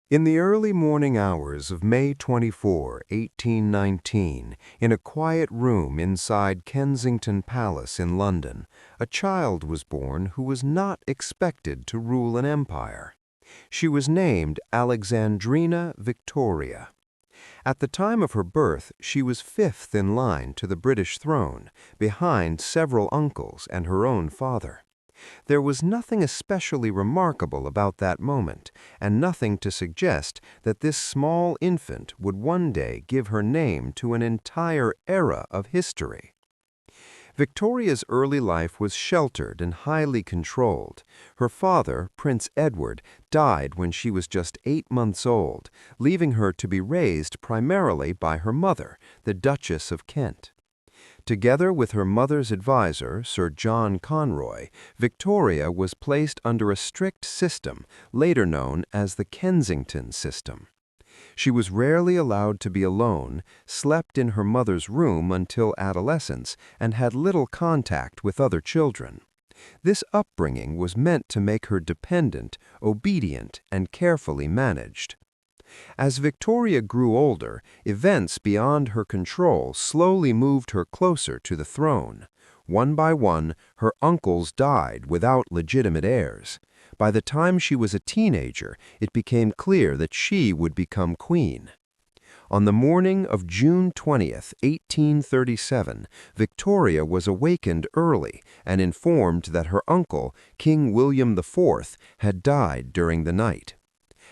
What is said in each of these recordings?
In the early morning hours of May 24, 1819, in a quiet room inside Kensington Palace in London, a child was born who was not expected to rule an empire. She was named Alexandrina Victoria. At the time of her birth, she was fifth in line to the British throne, behind several uncles and her own father. There was nothing especially remarkable about that moment, and nothing to suggest that this small infant would one day give her name to an entire era of history. Victoria's early life was sheltered and highly controlled. Her father, Prince Edward, died when she was just 8 months old, leaving her to be raised primarily by her mother, the Duchess of Kent. Together with her mother's advisor, Sir John Conroy, Victoria was placed under a strict system, later known as the Kensington system. She was rarely allowed to be alone, slept in her mother's room until adolescence, and had little contact with other children. This upbringing was meant to make her dependent, obedient, and carefully managed. As Victoria grew older, events beyond her control slowly moved her closer to the throne. One by one, her uncles died without legitimate heirs. By the time she was a teenager, it became clear that she would become queen. On the morning of June 20th, 1837, Victoria was awakened early and informed that her uncle, King William IV, had died during the night.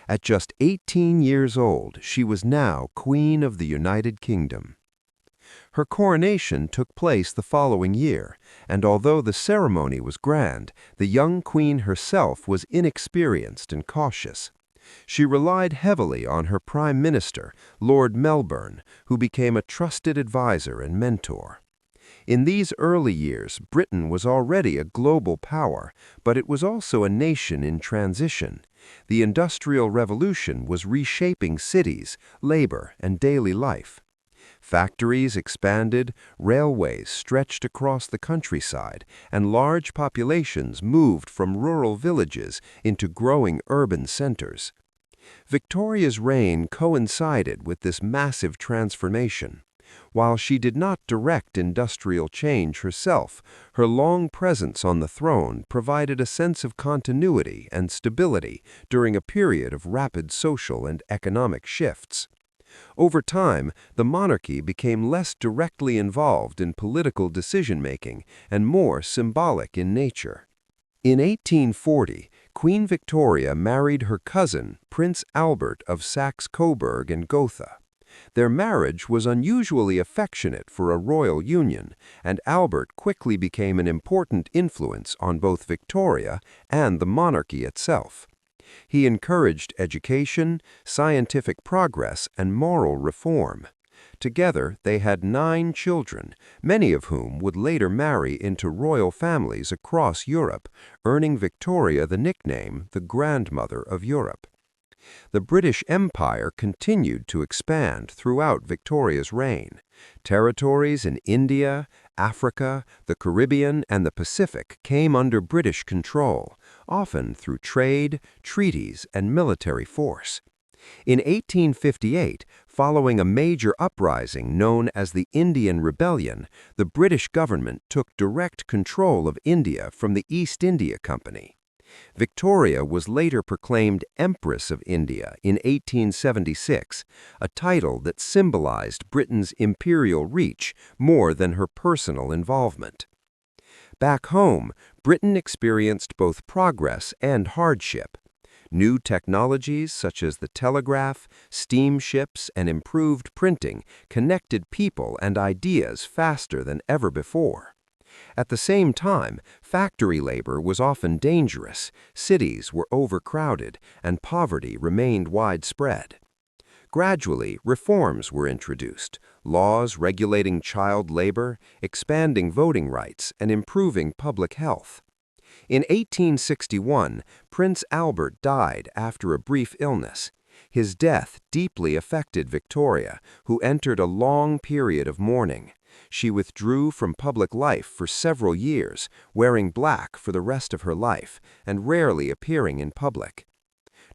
At just 18 years old, she was now Queen of the United Kingdom. Her coronation took place the following year, and although the ceremony was grand, the young queen herself was inexperienced and cautious. She relied heavily on her prime minister, Lord Melbourne, who became a trusted advisor and mentor. In these early years, Britain was already a global power, but it was also a nation in transition. The Industrial Revolution was reshaping cities, labor, and daily life. Factories expanded, railways stretched across the countryside, and large populations moved from rural villages into growing urban centers. Victoria's reign coincided with this massive transformation. While she did not direct industrial change herself, her long presence on the throne provided a sense of continuity and stability during a period of rapid social and economic shifts. Over time, the monarchy became less directly involved in political decision-making and more symbolic in nature. In 1840, Queen Victoria married her cousin, Prince Albert of Saxe-Coburg and Gotha. Their marriage was unusually affectionate for a royal union, and Albert quickly became an important influence on both Victoria and the monarchy itself. He encouraged education, scientific progress, and moral reform. Together, they had 9 children, many of whom would later marry into royal families across Europe, earning Victoria the nickname the Grandmother of Europe. The British Empire continued to expand throughout Victoria's reign. Territories in India, Africa, the Caribbean, and the Pacific came under British control, often through trade, treaties, and military force. In 1858, following a major uprising known as the Indian Rebellion, the British government took direct control of India from the East India Company. Victoria was later proclaimed Empress of India in 1876, a title that symbolized Britain's imperial reach more than her personal involvement. Back home, Britain experienced both progress and hardship. New technologies such as the telegraph, steamships, and improved printing connected people and ideas faster than ever before. At the same time, factory labor was often dangerous, cities were overcrowded, and poverty remained widespread. Gradually, reforms were introduced, laws regulating child labor, expanding voting rights, and improving public health. In 1861, Prince Albert died after a brief illness. His death deeply affected Victoria, who entered a long period of mourning. She withdrew from public life for several years, wearing black for the rest of her life, and rarely appearing in public.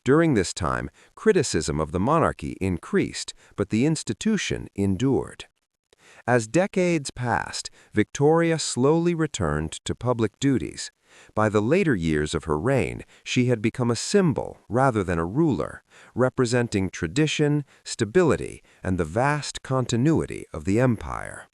During this time, criticism of the monarchy increased, but the institution endured. As decades passed, Victoria slowly returned to public duties. By the later years of her reign, she had become a symbol rather than a ruler, representing tradition, stability, and the vast continuity of the empire.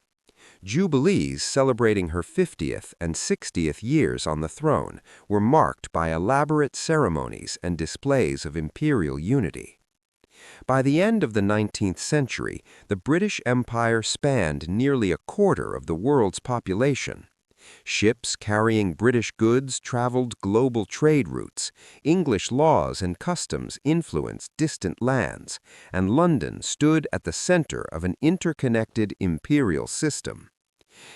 Jubilees celebrating her 50th and 60th years on the throne were marked by elaborate ceremonies and displays of imperial unity. By the end of the 19th century, the British Empire spanned nearly a quarter of the world's population. Ships carrying British goods traveled global trade routes, English laws and customs influenced distant lands, and London stood at the center of an interconnected imperial system.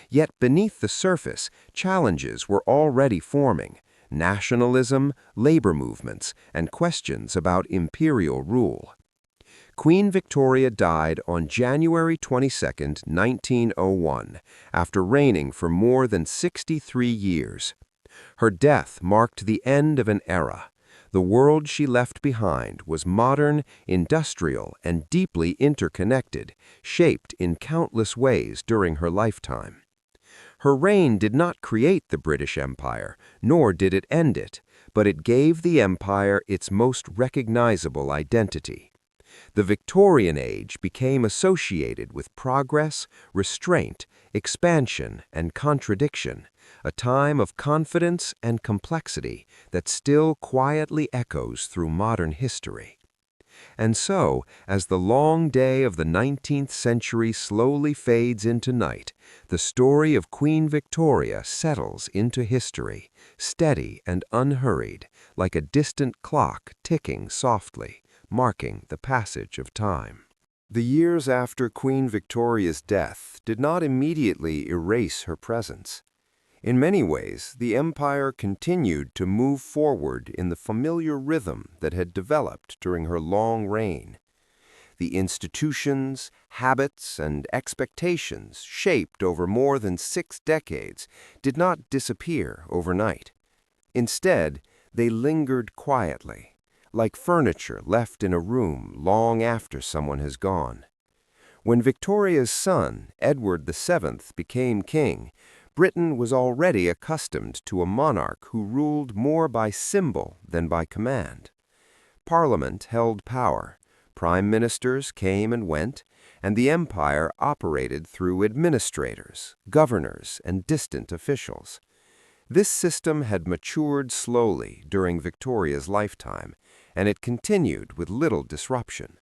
Yet beneath the surface, challenges were already forming: nationalism, labor movements, and questions about imperial rule. Queen Victoria died on January 22, 1901, after reigning for more than 63 years. Her death marked the end of an era. The world she left behind was modern, industrial, and deeply interconnected, shaped in countless ways during her lifetime. Her reign did not create the British Empire, nor did it end it, but it gave the empire its most recognizable identity. The Victorian age became associated with progress, restraint, expansion, and contradiction, a time of confidence and complexity that still quietly echoes through modern history. And so, as the long day of the 19th century slowly fades into night, the story of Queen Victoria settles into history, steady and unhurried, like a distant clock ticking softly, marking the passage of time. The years after Queen Victoria's death did not immediately erase her presence. In many ways, the empire continued to move forward in the familiar rhythm that had developed during her long reign. The institutions, habits, and expectations shaped over more than 6 decades did not disappear overnight. Instead, they lingered quietly, like furniture left in a room long after someone has gone. When Victoria's son, Edward VII, became king, Britain was already accustomed to a monarch who ruled more by symbol than by command. Parliament held power, prime ministers came and went, and the empire operated through administrators, governors, and distant officials. This system had matured slowly during Victoria's lifetime, and it continued with little disruption.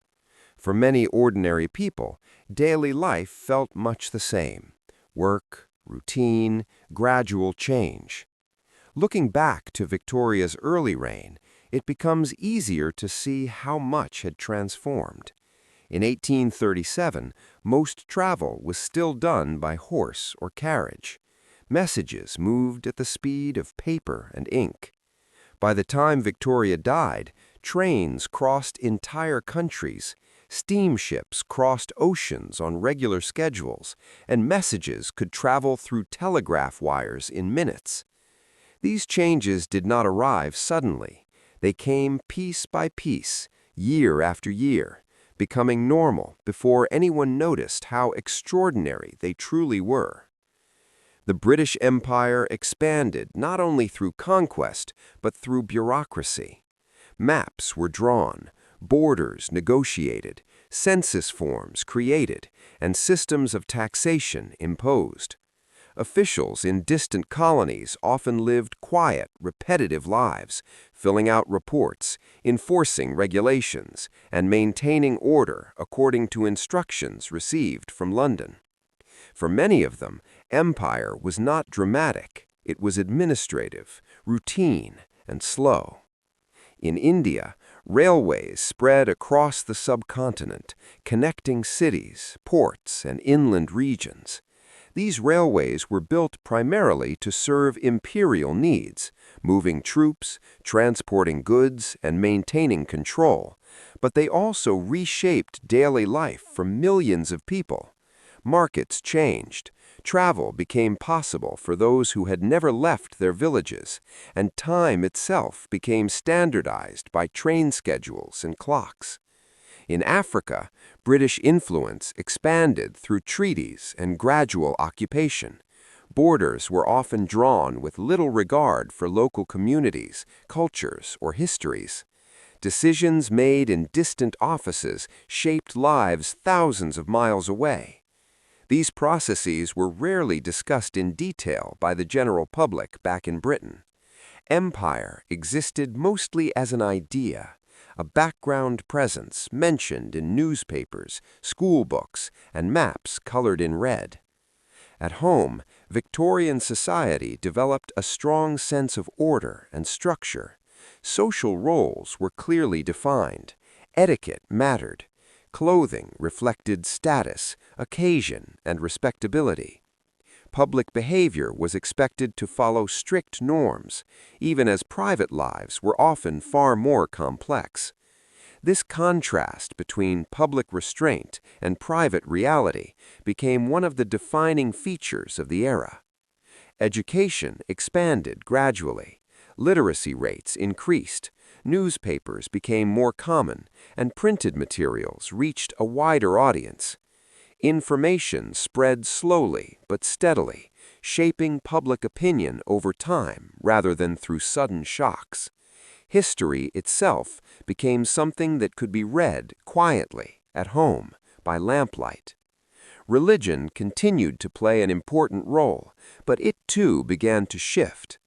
For many ordinary people, daily life felt much the same: work, routine, gradual change. Looking back to Victoria's early reign, it becomes easier to see how much had transformed. In 1837, most travel was still done by horse or carriage. Messages moved at the speed of paper and ink. By the time Victoria died, trains crossed entire countries, steamships crossed oceans on regular schedules, and messages could travel through telegraph wires in minutes. These changes did not arrive suddenly. They came piece by piece, year after year, becoming normal before anyone noticed how extraordinary they truly were. The British Empire expanded not only through conquest, but through bureaucracy. Maps were drawn, borders negotiated, census forms created, and systems of taxation imposed. Officials in distant colonies often lived quiet, repetitive lives, filling out reports, enforcing regulations, and maintaining order according to instructions received from London. For many of them, empire was not dramatic, it was administrative, routine, and slow. In India, railways spread across the subcontinent, connecting cities, ports, and inland regions. These railways were built primarily to serve imperial needs, moving troops, transporting goods, and maintaining control, but they also reshaped daily life for millions of people. Markets changed. Travel became possible for those who had never left their villages, and time itself became standardized by train schedules and clocks. In Africa, British influence expanded through treaties and gradual occupation. Borders were often drawn with little regard for local communities, cultures, or histories. Decisions made in distant offices shaped lives thousands of miles away. These processes were rarely discussed in detail by the general public back in Britain. Empire existed mostly as an idea, a background presence mentioned in newspapers, school books, and maps colored in red. At home, Victorian society developed a strong sense of order and structure. Social roles were clearly defined. Etiquette mattered. Clothing reflected status, occasion, and respectability. Public behavior was expected to follow strict norms, even as private lives were often far more complex. This contrast between public restraint and private reality became one of the defining features of the era. Education expanded gradually. Literacy rates increased. Newspapers became more common, and printed materials reached a wider audience. Information spread slowly but steadily, shaping public opinion over time rather than through sudden shocks. History itself became something that could be read quietly, at home, by lamplight. Religion continued to play an important role, but it too began to shift.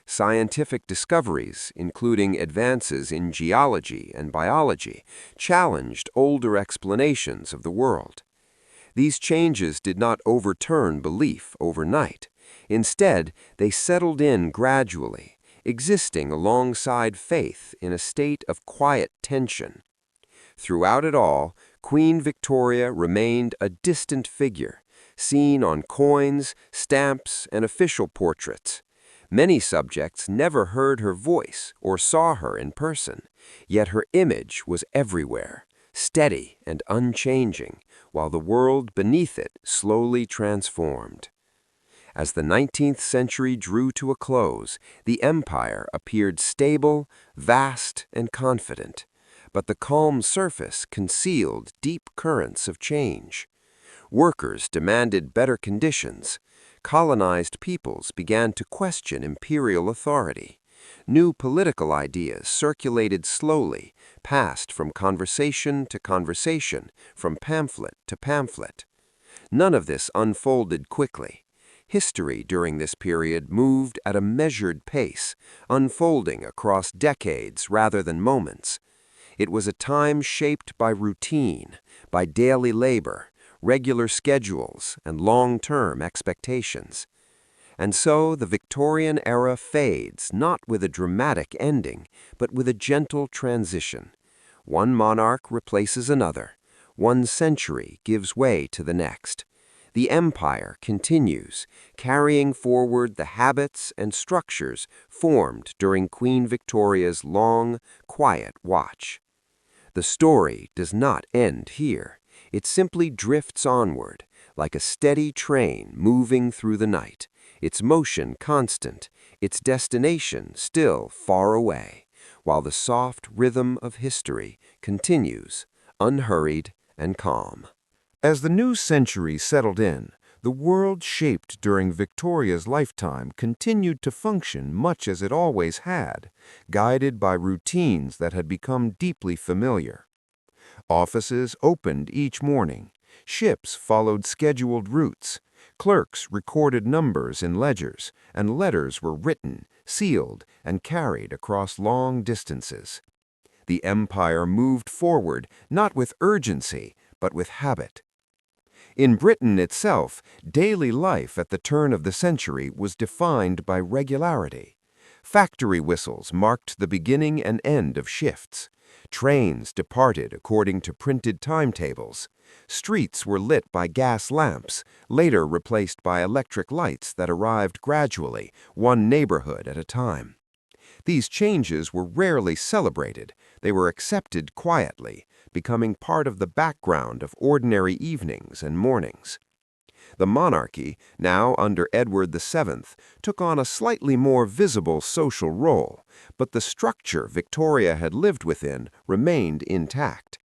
Scientific discoveries, including advances in geology and biology, challenged older explanations of the world. These changes did not overturn belief overnight. Instead, they settled in gradually, existing alongside faith in a state of quiet tension. Throughout it all, Queen Victoria remained a distant figure, seen on coins, stamps, and official portraits. Many subjects never heard her voice or saw her in person, yet her image was everywhere, steady and unchanging, while the world beneath it slowly transformed. As the 19th century drew to a close, the empire appeared stable, vast, and confident, but the calm surface concealed deep currents of change. Workers demanded better conditions. Colonized peoples began to question imperial authority. New political ideas circulated slowly, passed from conversation to conversation, from pamphlet to pamphlet. None of this unfolded quickly. History during this period moved at a measured pace, unfolding across decades rather than moments. It was a time shaped by routine, by daily labor, regular schedules, and long-term expectations. And so the Victorian era fades not with a dramatic ending, but with a gentle transition. One monarch replaces another. One century gives way to the next. The empire continues, carrying forward the habits and structures formed during Queen Victoria's long, quiet watch. The story does not end here. It simply drifts onward, like a steady train moving through the night, its motion constant, its destination still far away, while the soft rhythm of history continues, unhurried and calm. As the new century settled in, the world shaped during Victoria's lifetime continued to function much as it always had, guided by routines that had become deeply familiar. Offices opened each morning. Ships followed scheduled routes. Clerks recorded numbers in ledgers, and letters were written, sealed, and carried across long distances. The empire moved forward not with urgency, but with habit. In Britain itself, daily life at the turn of the century was defined by regularity. Factory whistles marked the beginning and end of shifts. Trains departed according to printed timetables. Streets were lit by gas lamps, later replaced by electric lights that arrived gradually, one neighborhood at a time. These changes were rarely celebrated. They were accepted quietly, becoming part of the background of ordinary evenings and mornings. The monarchy, now under Edward VII, took on a slightly more visible social role, but the structure Victoria had lived within remained intact.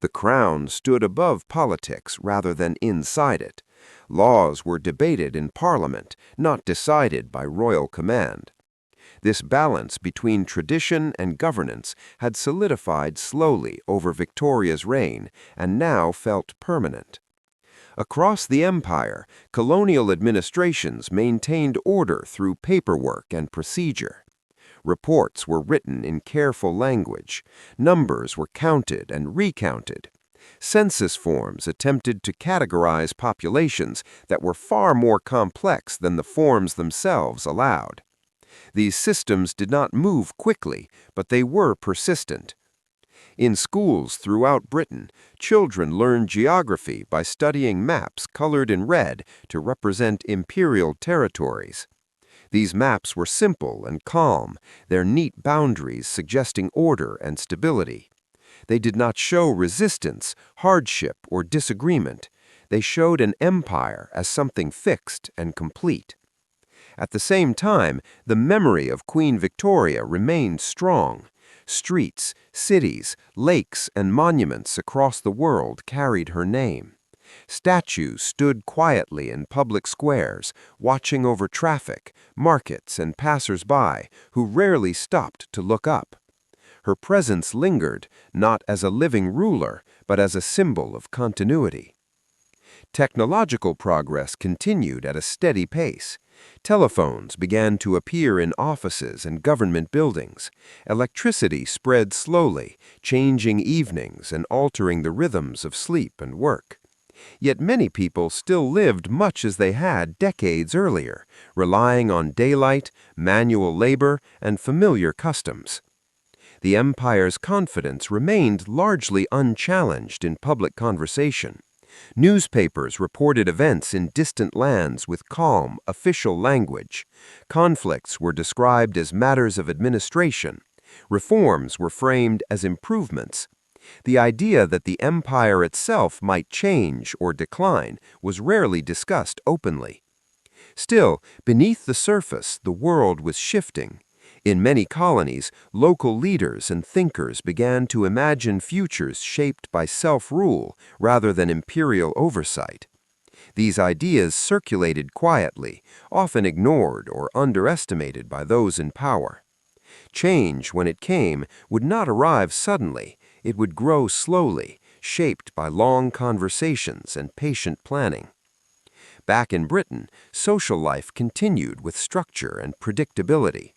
The crown stood above politics rather than inside it. Laws were debated in Parliament, not decided by royal command. This balance between tradition and governance had solidified slowly over Victoria's reign and now felt permanent. Across the empire, colonial administrations maintained order through paperwork and procedure. Reports were written in careful language. Numbers were counted and recounted. Census forms attempted to categorize populations that were far more complex than the forms themselves allowed. These systems did not move quickly, but they were persistent. In schools throughout Britain, children learned geography by studying maps colored in red to represent imperial territories. These maps were simple and calm, their neat boundaries suggesting order and stability. They did not show resistance, hardship, or disagreement. They showed an empire as something fixed and complete. At the same time, the memory of Queen Victoria remained strong. Streets, cities, lakes, and monuments across the world carried her name. Statues stood quietly in public squares, watching over traffic, markets, and passers-by who rarely stopped to look up. Her presence lingered, not as a living ruler, but as a symbol of continuity. Technological progress continued at a steady pace. Telephones began to appear in offices and government buildings. Electricity spread slowly, changing evenings and altering the rhythms of sleep and work. Yet many people still lived much as they had decades earlier, relying on daylight, manual labor, and familiar customs. The empire's confidence remained largely unchallenged in public conversation. Newspapers reported events in distant lands with calm, official language. Conflicts were described as matters of administration. Reforms were framed as improvements. The idea that the empire itself might change or decline was rarely discussed openly. Still, beneath the surface, the world was shifting. In many colonies, local leaders and thinkers began to imagine futures shaped by self-rule rather than imperial oversight. These ideas circulated quietly, often ignored or underestimated by those in power. Change, when it came, would not arrive suddenly. It would grow slowly, shaped by long conversations and patient planning. Back in Britain, social life continued with structure and predictability.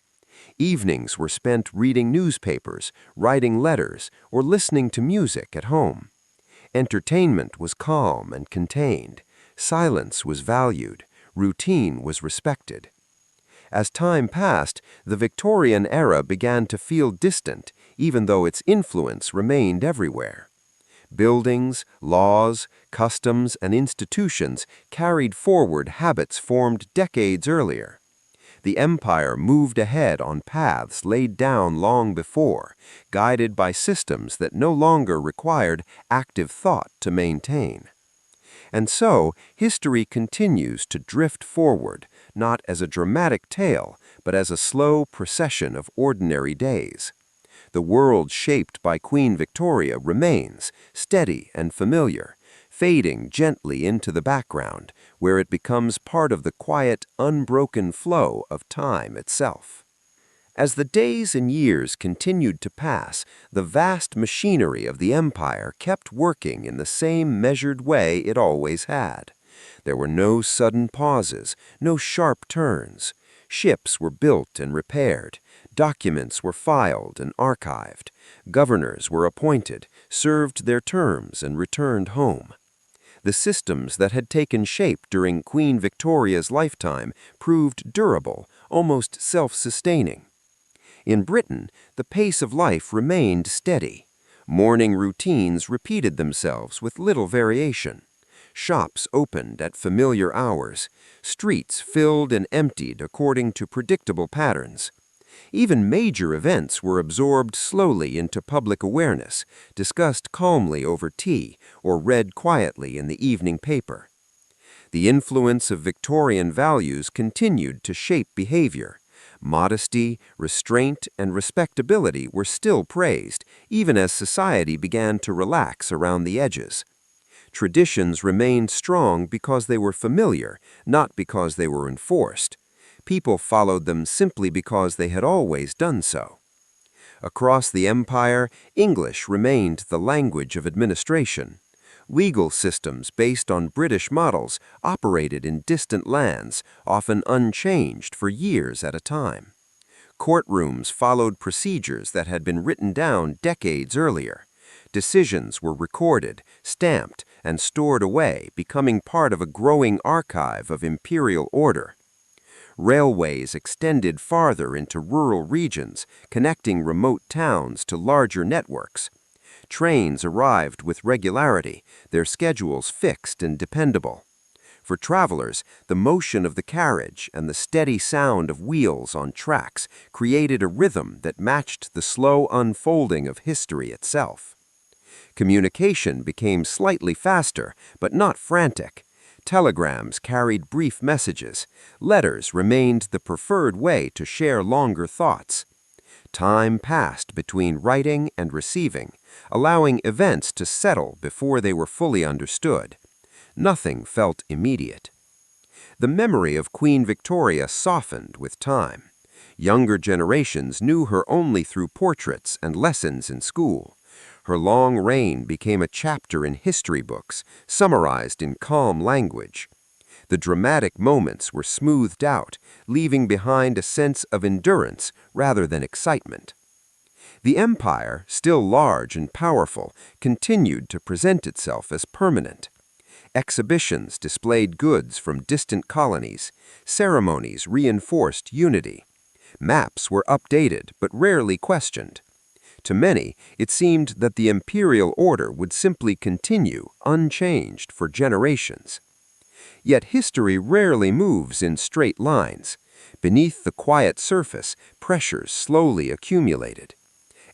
Evenings were spent reading newspapers, writing letters, or listening to music at home. Entertainment was calm and contained. Silence was valued. Routine was respected. As time passed, the Victorian era began to feel distant, even though its influence remained everywhere. Buildings, laws, customs, and institutions carried forward habits formed decades earlier. The empire moved ahead on paths laid down long before, guided by systems that no longer required active thought to maintain. And so, history continues to drift forward, not as a dramatic tale, but as a slow procession of ordinary days. The world shaped by Queen Victoria remains, steady and familiar, fading gently into the background, where it becomes part of the quiet, unbroken flow of time itself. As the days and years continued to pass, the vast machinery of the empire kept working in the same measured way it always had. There were no sudden pauses, no sharp turns. Ships were built and repaired. Documents were filed and archived. Governors were appointed, served their terms, and returned home. The systems that had taken shape during Queen Victoria's lifetime proved durable, almost self-sustaining. In Britain, the pace of life remained steady. Morning routines repeated themselves with little variation. Shops opened at familiar hours. Streets filled and emptied according to predictable patterns. Even major events were absorbed slowly into public awareness, discussed calmly over tea, or read quietly in the evening paper. The influence of Victorian values continued to shape behavior. Modesty, restraint, and respectability were still praised, even as society began to relax around the edges. Traditions remained strong because they were familiar, not because they were enforced. People followed them simply because they had always done so. Across the empire, English remained the language of administration. Legal systems based on British models operated in distant lands, often unchanged for years at a time. Courtrooms followed procedures that had been written down decades earlier. Decisions were recorded, stamped, and stored away, becoming part of a growing archive of imperial order. Railways extended farther into rural regions, connecting remote towns to larger networks. Trains arrived with regularity, their schedules fixed and dependable. For travelers, the motion of the carriage and the steady sound of wheels on tracks created a rhythm that matched the slow unfolding of history itself. Communication became slightly faster, but not frantic. Telegrams carried brief messages. Letters remained the preferred way to share longer thoughts. Time passed between writing and receiving, allowing events to settle before they were fully understood. Nothing felt immediate. The memory of Queen Victoria softened with time. Younger generations knew her only through portraits and lessons in school. Her long reign became a chapter in history books, summarized in calm language. The dramatic moments were smoothed out, leaving behind a sense of endurance rather than excitement. The empire, still large and powerful, continued to present itself as permanent. Exhibitions displayed goods from distant colonies. Ceremonies reinforced unity. Maps were updated but rarely questioned. To many, it seemed that the imperial order would simply continue, unchanged, for generations. Yet history rarely moves in straight lines. Beneath the quiet surface, pressures slowly accumulated.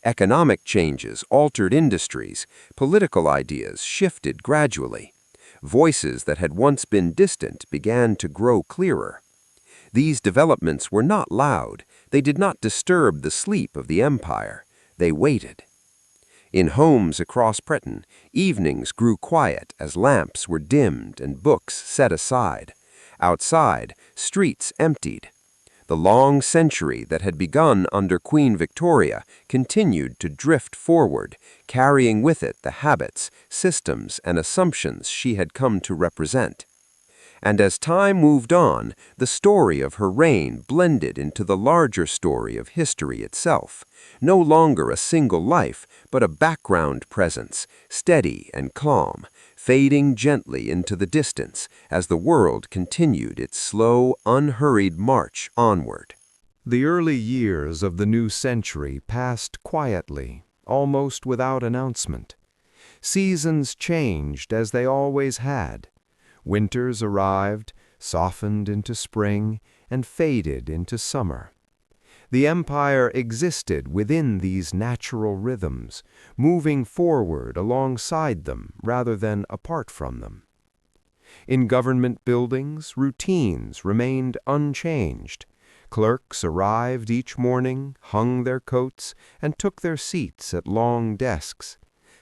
Economic changes altered industries, political ideas shifted gradually. Voices that had once been distant began to grow clearer. These developments were not loud. They did not disturb the sleep of the empire. They waited. In homes across Britain, evenings grew quiet as lamps were dimmed and books set aside. Outside, streets emptied. The long century that had begun under Queen Victoria continued to drift forward, carrying with it the habits, systems, and assumptions she had come to represent. And as time moved on, the story of her reign blended into the larger story of history itself, no longer a single life, but a background presence, steady and calm, fading gently into the distance as the world continued its slow, unhurried march onward. The early years of the new century passed quietly, almost without announcement. Seasons changed as they always had. Winters arrived, softened into spring, and faded into summer. The empire existed within these natural rhythms, moving forward alongside them rather than apart from them. In government buildings, routines remained unchanged. Clerks arrived each morning, hung their coats, and took their seats at long desks.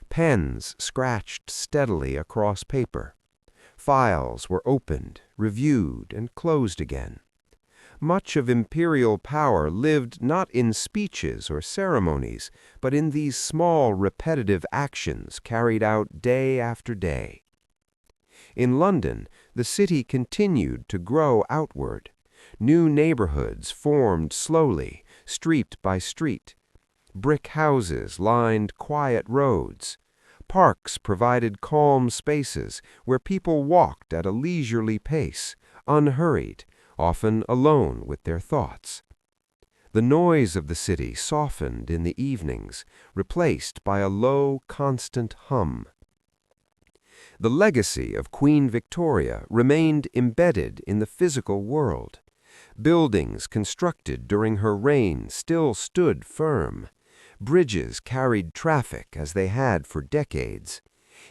Pens scratched steadily across paper. Files were opened, reviewed, and closed again. Much of imperial power lived not in speeches or ceremonies, but in these small repetitive actions carried out day after day. In London, the city continued to grow outward. New neighborhoods formed slowly, street by street. Brick houses lined quiet roads. Parks provided calm spaces where people walked at a leisurely pace, unhurried, often alone with their thoughts. The noise of the city softened in the evenings, replaced by a low, constant hum. The legacy of Queen Victoria remained embedded in the physical world. Buildings constructed during her reign still stood firm. Bridges carried traffic as they had for decades.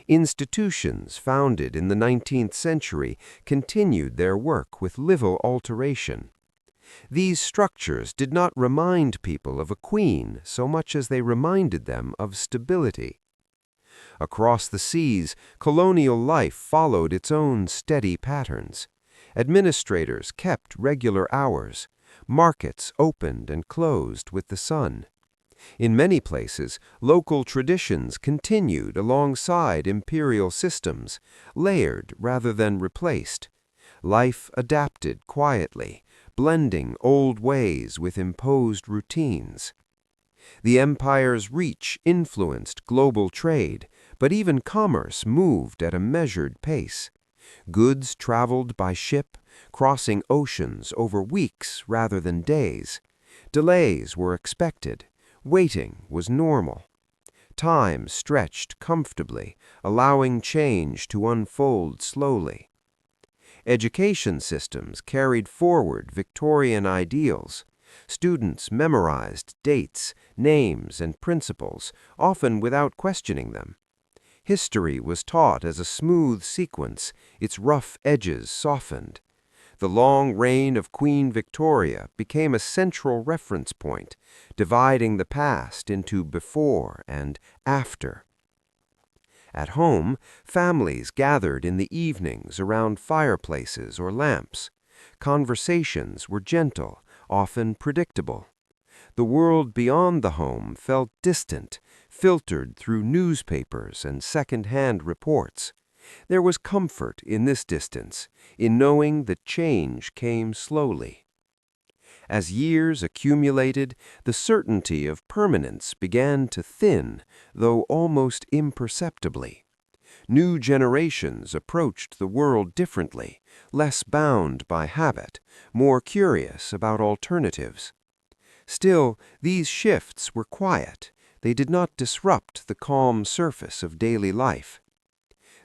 Institutions founded in the 19th century continued their work with little alteration. These structures did not remind people of a queen so much as they reminded them of stability. Across the seas, colonial life followed its own steady patterns. Administrators kept regular hours. Markets opened and closed with the sun. In many places, local traditions continued alongside imperial systems, layered rather than replaced. Life adapted quietly, blending old ways with imposed routines. The empire's reach influenced global trade, but even commerce moved at a measured pace. Goods traveled by ship, crossing oceans over weeks rather than days. Delays were expected. Waiting was normal. Time stretched comfortably, allowing change to unfold slowly. Education systems carried forward Victorian ideals. Students memorized dates, names, and principles, often without questioning them. History was taught as a smooth sequence, its rough edges softened. The long reign of Queen Victoria became a central reference point, dividing the past into before and after. At home, families gathered in the evenings around fireplaces or lamps. Conversations were gentle, often predictable. The world beyond the home felt distant, filtered through newspapers and second-hand reports. There was comfort in this distance, in knowing that change came slowly. As years accumulated, the certainty of permanence began to thin, though almost imperceptibly. New generations approached the world differently, less bound by habit, more curious about alternatives. Still, these shifts were quiet. They did not disrupt the calm surface of daily life.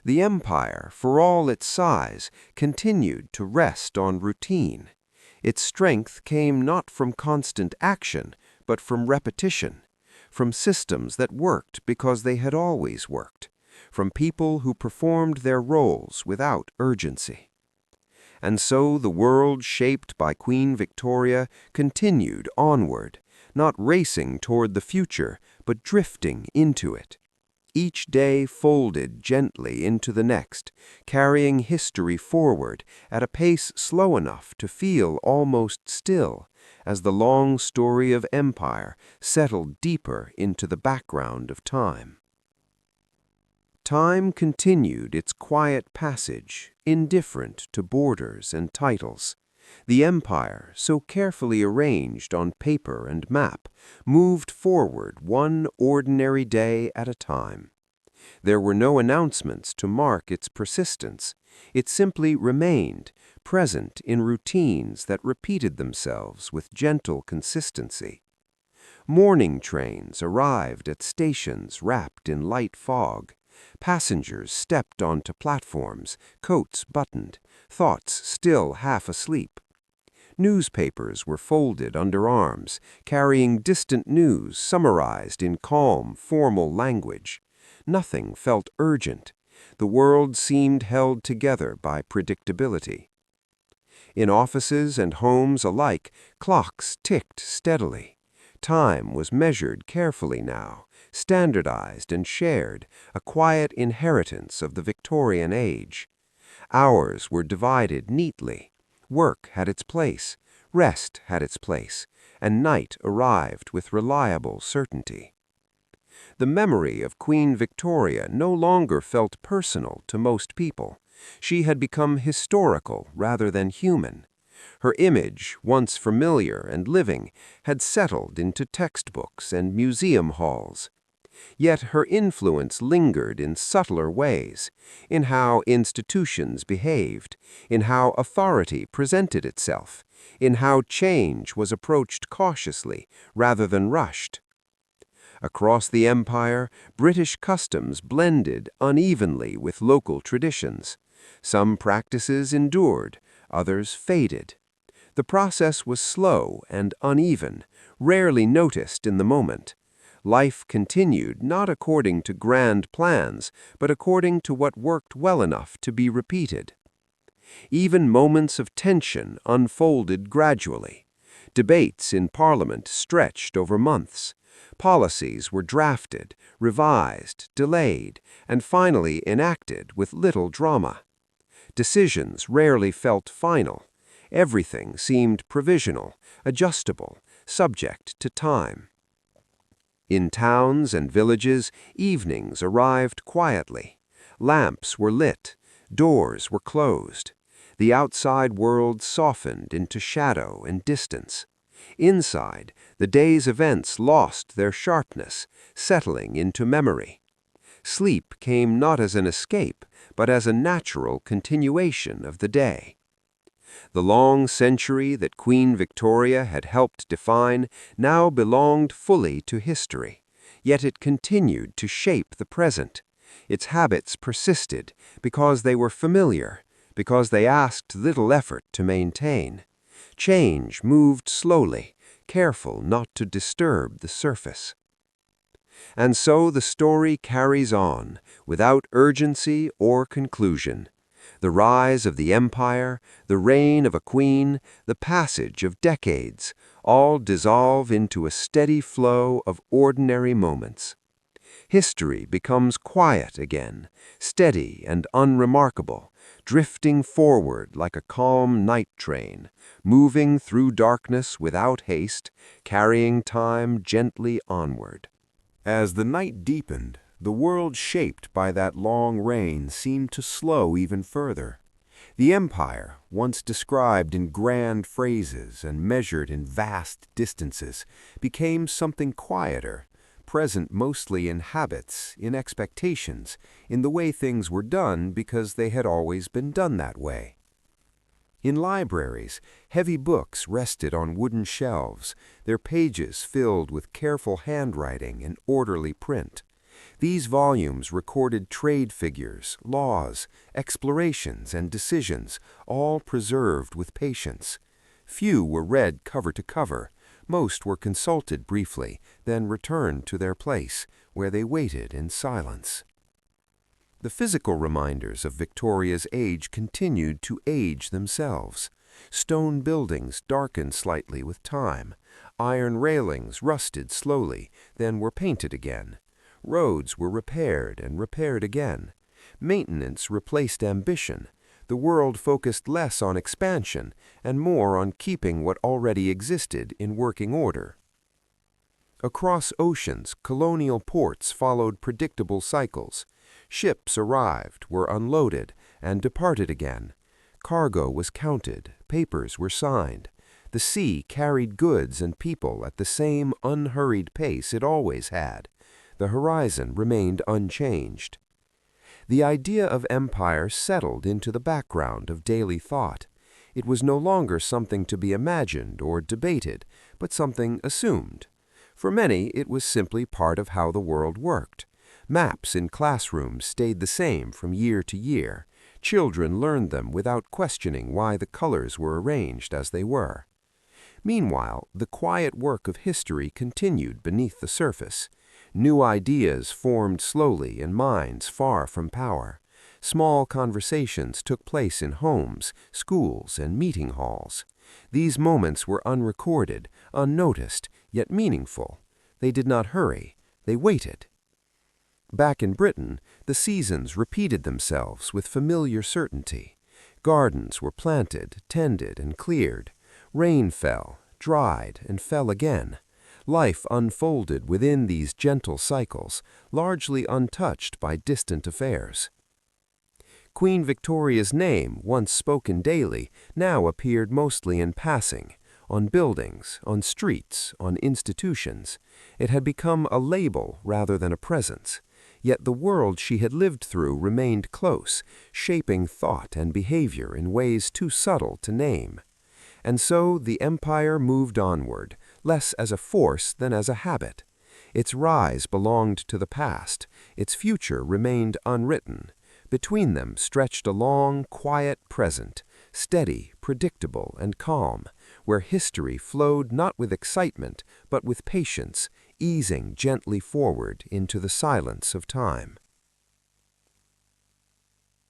The empire, for all its size, continued to rest on routine. Its strength came not from constant action, but from repetition, from systems that worked because they had always worked, from people who performed their roles without urgency. And so the world shaped by Queen Victoria continued onward, not racing toward the future, but drifting into it. Each day folded gently into the next, carrying history forward at a pace slow enough to feel almost still, as the long story of empire settled deeper into the background of time. Time continued its quiet passage, indifferent to borders and titles. The empire, so carefully arranged on paper and map, moved forward one ordinary day at a time. There were no announcements to mark its persistence. It simply remained, present in routines that repeated themselves with gentle consistency. Morning trains arrived at stations wrapped in light fog. Passengers stepped onto platforms, coats buttoned, thoughts still half asleep. Newspapers were folded under arms, carrying distant news summarized in calm, formal language. Nothing felt urgent. The world seemed held together by predictability. In offices and homes alike, clocks ticked steadily. Time was measured carefully now, standardized and shared, a quiet inheritance of the Victorian age. Hours were divided neatly. Work had its place, rest had its place, and night arrived with reliable certainty. The memory of Queen Victoria no longer felt personal to most people. She had become historical rather than human. Her image, once familiar and living, had settled into textbooks and museum halls. Yet her influence lingered in subtler ways, in how institutions behaved, in how authority presented itself, in how change was approached cautiously rather than rushed. Across the empire, British customs blended unevenly with local traditions. Some practices endured, others faded. The process was slow and uneven, rarely noticed in the moment. Life continued not according to grand plans, but according to what worked well enough to be repeated. Even moments of tension unfolded gradually. Debates in Parliament stretched over months. Policies were drafted, revised, delayed, and finally enacted with little drama. Decisions rarely felt final. Everything seemed provisional, adjustable, subject to time. In towns and villages, evenings arrived quietly. Lamps were lit, doors were closed. The outside world softened into shadow and distance. Inside, the day's events lost their sharpness, settling into memory. Sleep came not as an escape, but as a natural continuation of the day. The long century that Queen Victoria had helped define now belonged fully to history, yet it continued to shape the present. Its habits persisted because they were familiar, because they asked little effort to maintain. Change moved slowly, careful not to disturb the surface. And so the story carries on, without urgency or conclusion. The rise of the empire, the reign of a queen, the passage of decades, all dissolve into a steady flow of ordinary moments. History becomes quiet again, steady and unremarkable, drifting forward like a calm night train, moving through darkness without haste, carrying time gently onward. As the night deepened, the world shaped by that long reign seemed to slow even further. The empire, once described in grand phrases and measured in vast distances, became something quieter, present mostly in habits, in expectations, in the way things were done because they had always been done that way. In libraries, heavy books rested on wooden shelves, their pages filled with careful handwriting and orderly print. These volumes recorded trade figures, laws, explorations, and decisions, all preserved with patience. Few were read cover to cover. Most were consulted briefly, then returned to their place, where they waited in silence. The physical reminders of Victoria's age continued to age themselves. Stone buildings darkened slightly with time. Iron railings rusted slowly, then were painted again. Roads were repaired and repaired again. Maintenance replaced ambition. The world focused less on expansion and more on keeping what already existed in working order. Across oceans, colonial ports followed predictable cycles. Ships arrived, were unloaded, and departed again. Cargo was counted, papers were signed. The sea carried goods and people at the same unhurried pace it always had. The horizon remained unchanged. The idea of empire settled into the background of daily thought. It was no longer something to be imagined or debated, but something assumed. For many, it was simply part of how the world worked. Maps in classrooms stayed the same from year to year. Children learned them without questioning why the colors were arranged as they were. Meanwhile, the quiet work of history continued beneath the surface. New ideas formed slowly in minds far from power. Small conversations took place in homes, schools, and meeting halls. These moments were unrecorded, unnoticed, yet meaningful. They did not hurry, they waited. Back in Britain, the seasons repeated themselves with familiar certainty. Gardens were planted, tended, and cleared. Rain fell, dried, and fell again. Life unfolded within these gentle cycles, largely untouched by distant affairs. Queen Victoria's name, once spoken daily, now appeared mostly in passing, on buildings, on streets, on institutions. It had become a label rather than a presence. Yet the world she had lived through remained close, shaping thought and behavior in ways too subtle to name. And so the empire moved onward, less as a force than as a habit. Its rise belonged to the past, its future remained unwritten. Between them stretched a long, quiet present, steady, predictable, and calm, where history flowed not with excitement, but with patience, easing gently forward into the silence of time.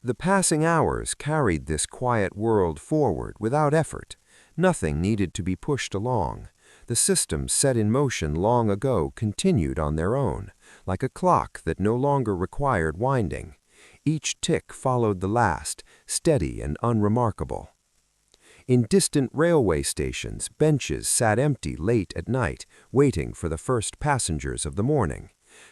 The passing hours carried this quiet world forward without effort. Nothing needed to be pushed along. The systems set in motion long ago continued on their own, like a clock that no longer required winding. Each tick followed the last, steady and unremarkable. In distant railway stations, benches sat empty late at night, waiting for the first passengers of the morning.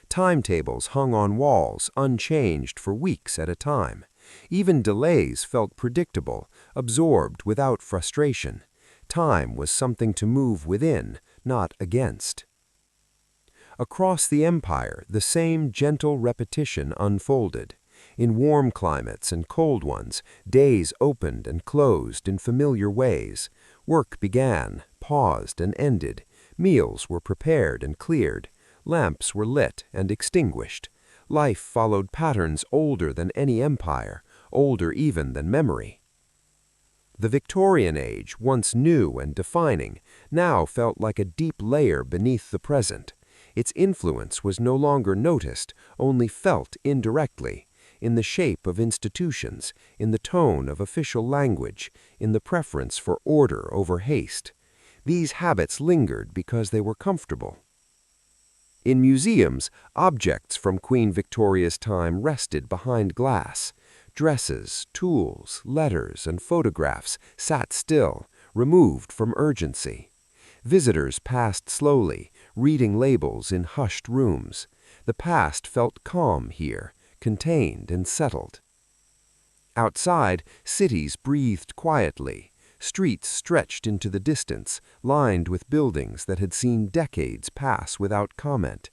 Timetables hung on walls, unchanged for weeks at a time. Even delays felt predictable, absorbed without frustration. Time was something to move within, not against. Across the empire, the same gentle repetition unfolded. In warm climates and cold ones, days opened and closed in familiar ways. Work began, paused and ended. Meals were prepared and cleared. Lamps were lit and extinguished. Life followed patterns older than any empire, older even than memory. The Victorian age, once new and defining, now felt like a deep layer beneath the present. Its influence was no longer noticed, only felt indirectly, in the shape of institutions, in the tone of official language, in the preference for order over haste. These habits lingered because they were comfortable. In museums, objects from Queen Victoria's time rested behind glass. Dresses, tools, letters, and photographs sat still, removed from urgency. Visitors passed slowly, reading labels in hushed rooms. The past felt calm here, contained and settled. Outside, cities breathed quietly. Streets stretched into the distance, lined with buildings that had seen decades pass without comment.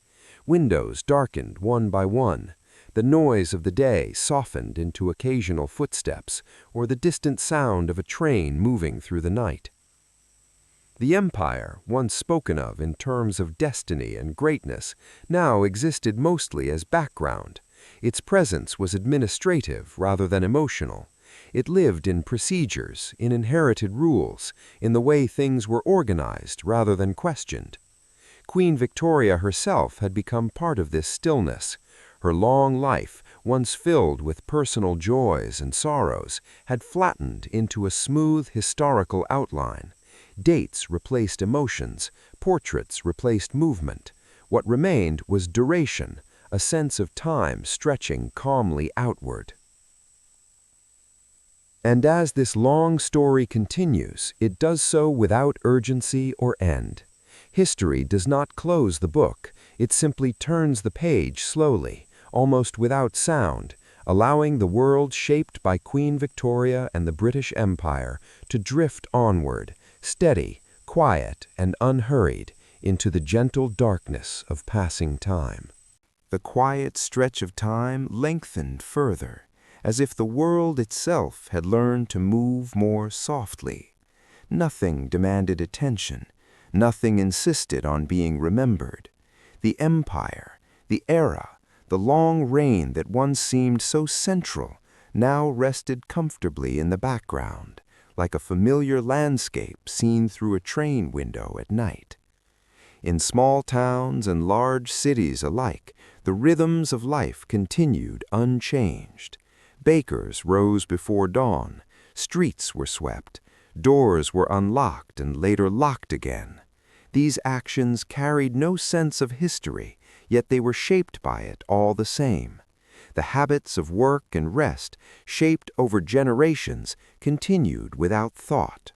Windows darkened one by one. The noise of the day softened into occasional footsteps, or the distant sound of a train moving through the night. The empire, once spoken of in terms of destiny and greatness, now existed mostly as background. Its presence was administrative rather than emotional. It lived in procedures, in inherited rules, in the way things were organized rather than questioned. Queen Victoria herself had become part of this stillness. Her long life, once filled with personal joys and sorrows, had flattened into a smooth historical outline. Dates replaced emotions, portraits replaced movement. What remained was duration, a sense of time stretching calmly outward. And as this long story continues, it does so without urgency or end. History does not close the book, it simply turns the page slowly, almost without sound, allowing the world shaped by Queen Victoria and the British Empire to drift onward, steady, quiet, and unhurried, into the gentle darkness of passing time. The quiet stretch of time lengthened further, as if the world itself had learned to move more softly. Nothing demanded attention, nothing insisted on being remembered. The empire, the era, the long reign that once seemed so central, now rested comfortably in the background, like a familiar landscape seen through a train window at night. In small towns and large cities alike, the rhythms of life continued unchanged. Bakers rose before dawn, streets were swept, doors were unlocked and later locked again. These actions carried no sense of history, yet they were shaped by it all the same. The habits of work and rest, shaped over generations, continued without thought.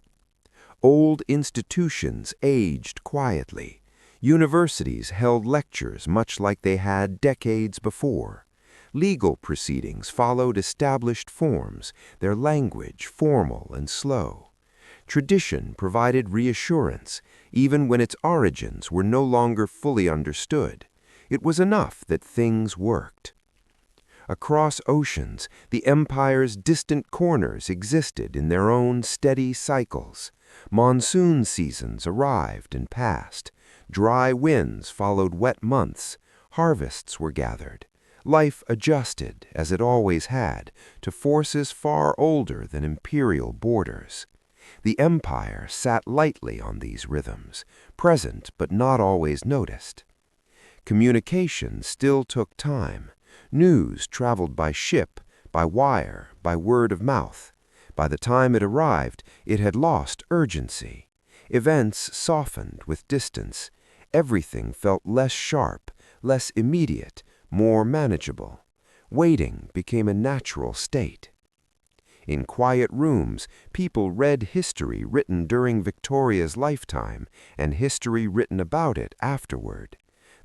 Old institutions aged quietly. Universities held lectures much like they had decades before. Legal proceedings followed established forms, their language formal and slow. Tradition provided reassurance, even when its origins were no longer fully understood. It was enough that things worked. Across oceans, the empire's distant corners existed in their own steady cycles. Monsoon seasons arrived and passed. Dry winds followed wet months. Harvests were gathered. Life adjusted, as it always had, to forces far older than imperial borders. The empire sat lightly on these rhythms, present but not always noticed. Communication still took time. News traveled by ship, by wire, by word of mouth. By the time it arrived, it had lost urgency. Events softened with distance. Everything felt less sharp, less immediate, more manageable. Waiting became a natural state. In quiet rooms, people read history written during Victoria's lifetime and history written about it afterward.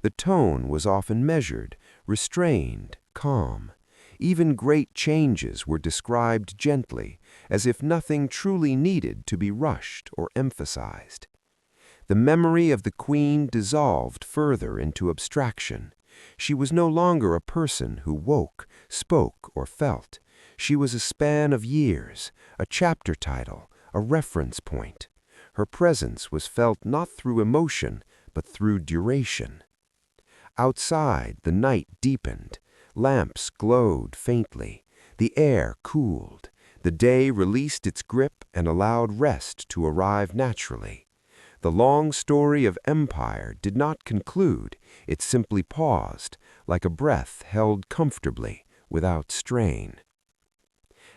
The tone was often measured, restrained, calm. Even great changes were described gently, as if nothing truly needed to be rushed or emphasized. The memory of the Queen dissolved further into abstraction. She was no longer a person who woke, spoke, or felt. She was a span of years, a chapter title, a reference point. Her presence was felt not through emotion, but through duration. Outside, the night deepened. Lamps glowed faintly. The air cooled. The day released its grip and allowed rest to arrive naturally. The long story of empire did not conclude. It simply paused, like a breath held comfortably, without strain.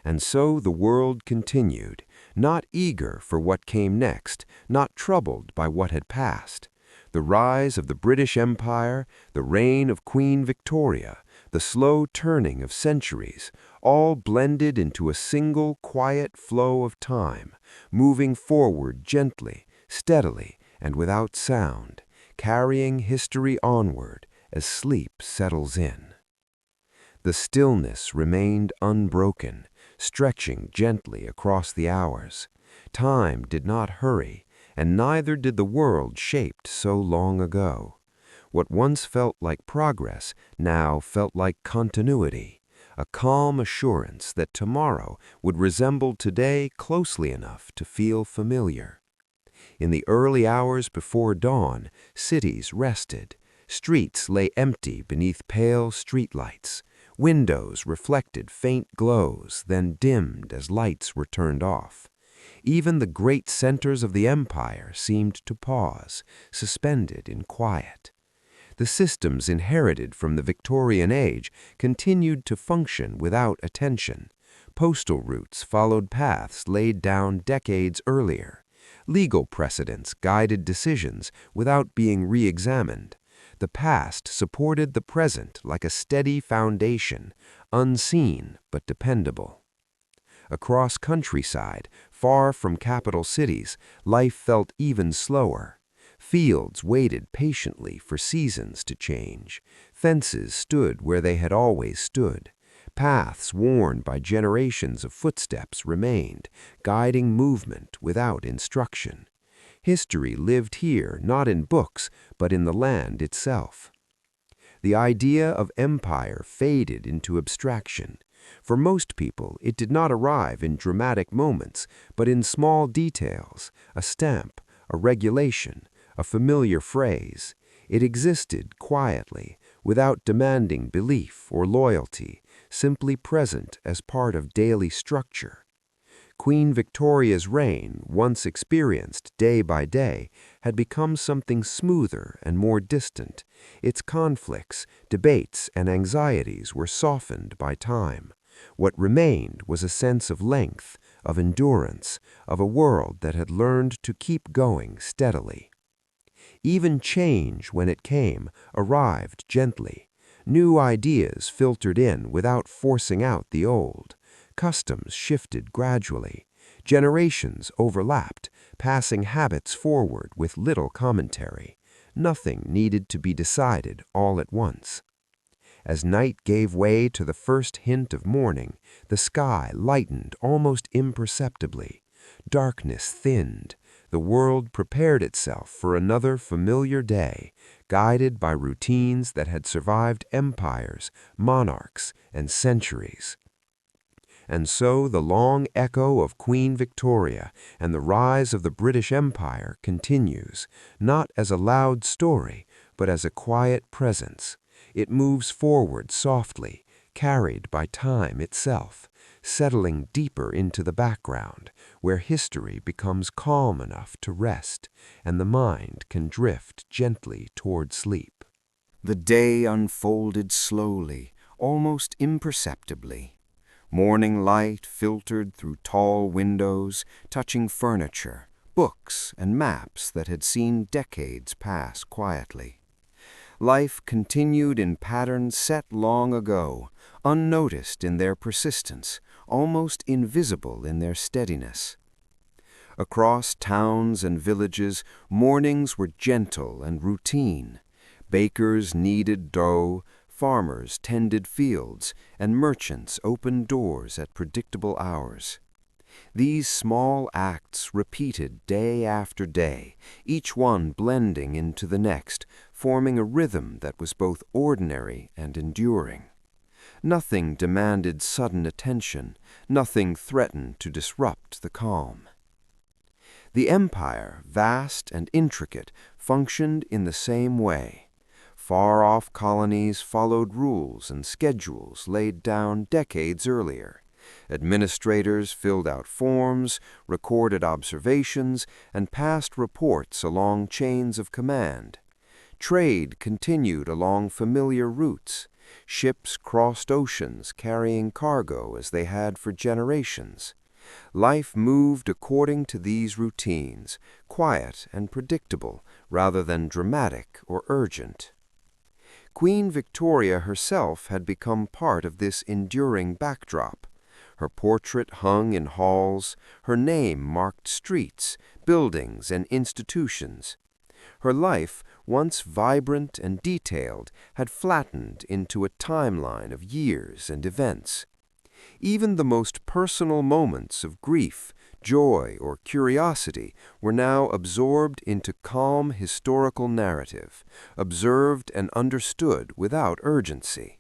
And so the world continued, not eager for what came next, not troubled by what had passed. The rise of the British Empire, the reign of Queen Victoria, the slow turning of centuries, all blended into a single quiet flow of time, moving forward gently, steadily, and without sound, carrying history onward as sleep settles in. The stillness remained unbroken, stretching gently across the hours. Time did not hurry, and neither did the world shaped so long ago. What once felt like progress now felt like continuity, a calm assurance that tomorrow would resemble today closely enough to feel familiar. In the early hours before dawn, cities rested. Streets lay empty beneath pale streetlights. Windows reflected faint glows, then dimmed as lights were turned off. Even the great centers of the empire seemed to pause, suspended in quiet. The systems inherited from the Victorian age continued to function without attention. Postal routes followed paths laid down decades earlier. Legal precedents guided decisions without being re-examined. The past supported the present like a steady foundation, unseen but dependable. Across countryside, far from capital cities, life felt even slower. Fields waited patiently for seasons to change. Fences stood where they had always stood. Paths worn by generations of footsteps remained, guiding movement without instruction. History lived here not in books, but in the land itself. The idea of empire faded into abstraction. For most people, it did not arrive in dramatic moments, but in small details, a stamp, a regulation, a familiar phrase. It existed quietly, without demanding belief or loyalty, simply present as part of daily structure. Queen Victoria's reign, once experienced day by day, had become something smoother and more distant. Its conflicts, debates, and anxieties were softened by time. What remained was a sense of length, of endurance, of a world that had learned to keep going steadily. Even change, when it came, arrived gently. New ideas filtered in without forcing out the old. Customs shifted gradually. Generations overlapped, passing habits forward with little commentary. Nothing needed to be decided all at once. As night gave way to the first hint of morning, the sky lightened almost imperceptibly. Darkness thinned. The world prepared itself for another familiar day, guided by routines that had survived empires, monarchs, and centuries. And so the long echo of Queen Victoria and the rise of the British Empire continues, not as a loud story, but as a quiet presence. It moves forward softly, carried by time itself, settling deeper into the background, where history becomes calm enough to rest, and the mind can drift gently toward sleep. The day unfolded slowly, almost imperceptibly. Morning light filtered through tall windows, touching furniture, books, and maps that had seen decades pass quietly. Life continued in patterns set long ago, unnoticed in their persistence, almost invisible in their steadiness. Across towns and villages, mornings were gentle and routine. Bakers kneaded dough, farmers tended fields, and merchants opened doors at predictable hours. These small acts repeated day after day, each one blending into the next, forming a rhythm that was both ordinary and enduring. Nothing demanded sudden attention, nothing threatened to disrupt the calm. The empire, vast and intricate, functioned in the same way. Far-off colonies followed rules and schedules laid down decades earlier. Administrators filled out forms, recorded observations, and passed reports along chains of command. Trade continued along familiar routes. Ships crossed oceans carrying cargo as they had for generations. Life moved according to these routines, quiet and predictable rather than dramatic or urgent. Queen Victoria herself had become part of this enduring backdrop. Her portrait hung in halls, her name marked streets, buildings, and institutions. Her life, once vibrant and detailed, had flattened into a timeline of years and events. Even the most personal moments of grief, joy, or curiosity were now absorbed into calm historical narrative, observed and understood without urgency.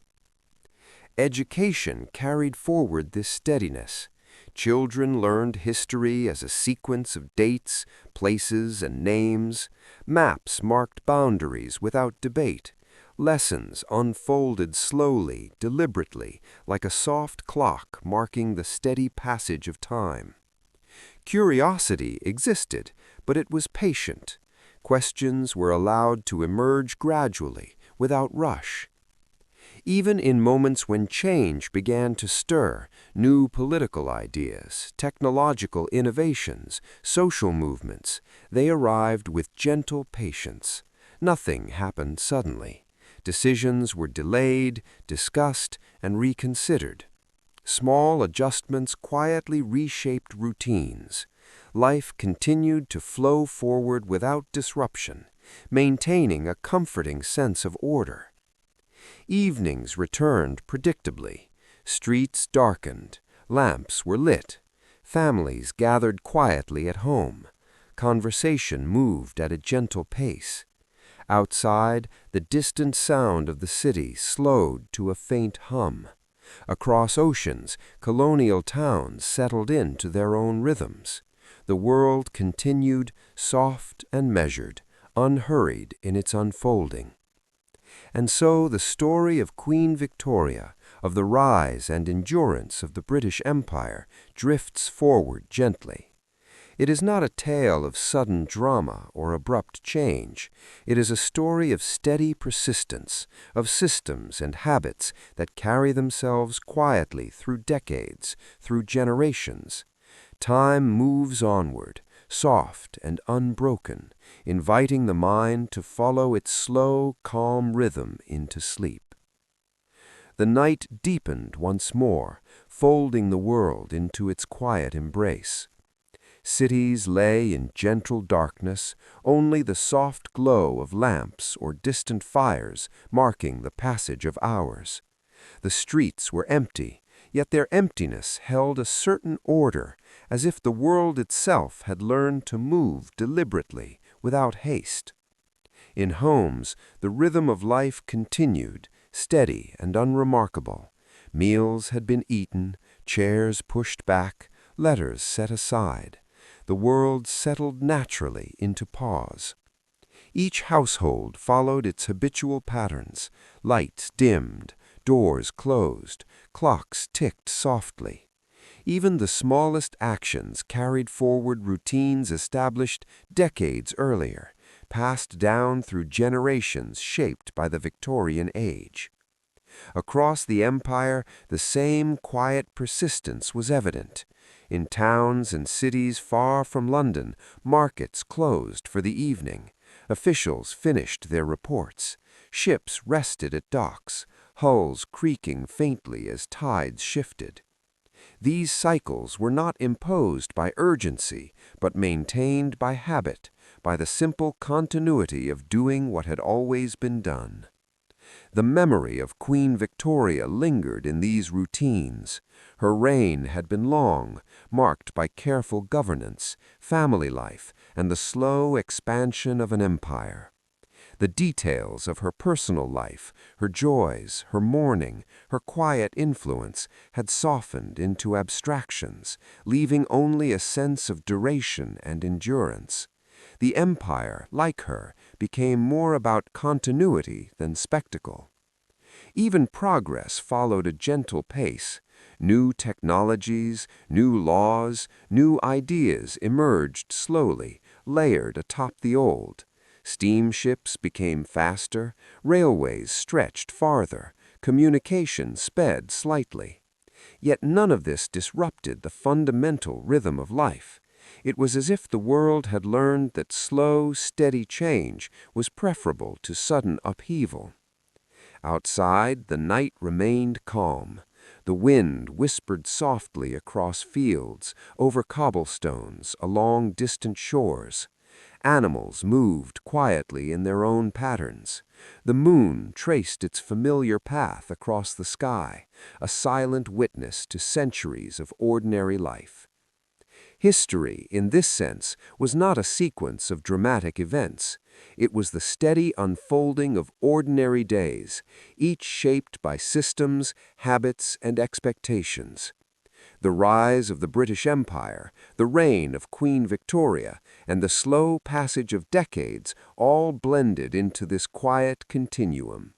Education carried forward this steadiness. Children learned history as a sequence of dates, places, and names. Maps marked boundaries without debate. Lessons unfolded slowly, deliberately, like a soft clock marking the steady passage of time. Curiosity existed, but it was patient. Questions were allowed to emerge gradually, without rush. Even in moments when change began to stir, new political ideas, technological innovations, social movements, they arrived with gentle patience. Nothing happened suddenly. Decisions were delayed, discussed, and reconsidered. Small adjustments quietly reshaped routines. Life continued to flow forward without disruption, maintaining a comforting sense of order. Evenings returned predictably. Streets darkened. Lamps were lit. Families gathered quietly at home. Conversation moved at a gentle pace. Outside, the distant sound of the city slowed to a faint hum. Across oceans, colonial towns settled into their own rhythms. The world continued soft and measured, unhurried in its unfolding. And so the story of Queen Victoria, of the rise and endurance of the British Empire, drifts forward gently. It is not a tale of sudden drama or abrupt change. It is a story of steady persistence, of systems and habits that carry themselves quietly through decades, through generations. Time moves onward, soft and unbroken, inviting the mind to follow its slow, calm rhythm into sleep. The night deepened once more, folding the world into its quiet embrace. Cities lay in gentle darkness, only the soft glow of lamps or distant fires marking the passage of hours. The streets were empty, yet their emptiness held a certain order, as if the world itself had learned to move deliberately, without haste. In homes, the rhythm of life continued, steady and unremarkable. Meals had been eaten, chairs pushed back, letters set aside. The world settled naturally into pause. Each household followed its habitual patterns. Lights dimmed, doors closed, clocks ticked softly. Even the smallest actions carried forward routines established decades earlier. passed down through generations shaped by the Victorian age. Across the empire, the same quiet persistence was evident. In towns and cities far from London, markets closed for the evening. Officials finished their reports. Ships rested at docks, hulls creaking faintly as tides shifted. These cycles were not imposed by urgency, but maintained by habit, by the simple continuity of doing what had always been done. The memory of Queen Victoria lingered in these routines. Her reign had been long, marked by careful governance, family life, and the slow expansion of an empire. The details of her personal life, her joys, her mourning, her quiet influence, had softened into abstractions, leaving only a sense of duration and endurance. The empire, like her, became more about continuity than spectacle. Even progress followed a gentle pace. New technologies, new laws, new ideas emerged slowly, layered atop the old. Steamships became faster, railways stretched farther, communication sped slightly. Yet none of this disrupted the fundamental rhythm of life. It was as if the world had learned that slow, steady change was preferable to sudden upheaval. Outside, the night remained calm. The wind whispered softly across fields, over cobblestones, along distant shores. Animals moved quietly in their own patterns. The moon traced its familiar path across the sky, a silent witness to centuries of ordinary life. History, in this sense, was not a sequence of dramatic events. It was the steady unfolding of ordinary days, each shaped by systems, habits, and expectations. The rise of the British Empire, the reign of Queen Victoria, and the slow passage of decades all blended into this quiet continuum.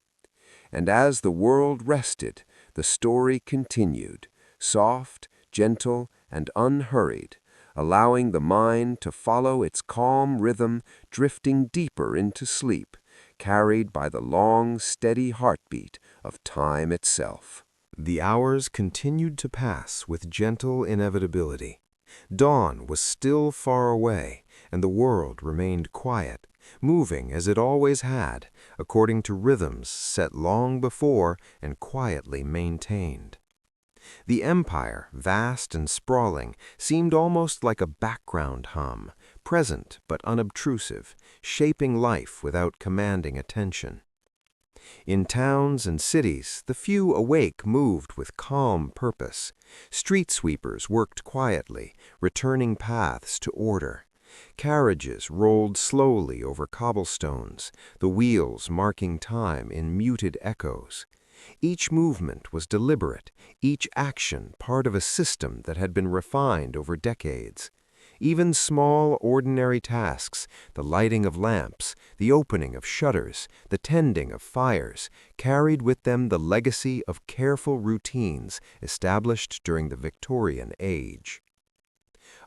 And as the world rested, the story continued, soft, gentle, and unhurried, allowing the mind to follow its calm rhythm, drifting deeper into sleep, carried by the long, steady heartbeat of time itself. The hours continued to pass with gentle inevitability. Dawn was still far away, and the world remained quiet, moving as it always had, according to rhythms set long before and quietly maintained. The empire, vast and sprawling, seemed almost like a background hum, present but unobtrusive, shaping life without commanding attention. In towns and cities, the few awake moved with calm purpose. Street sweepers worked quietly, returning paths to order. Carriages rolled slowly over cobblestones, the wheels marking time in muted echoes. Each movement was deliberate, each action part of a system that had been refined over decades. Even small, ordinary tasks, the lighting of lamps, the opening of shutters, the tending of fires, carried with them the legacy of careful routines established during the Victorian age.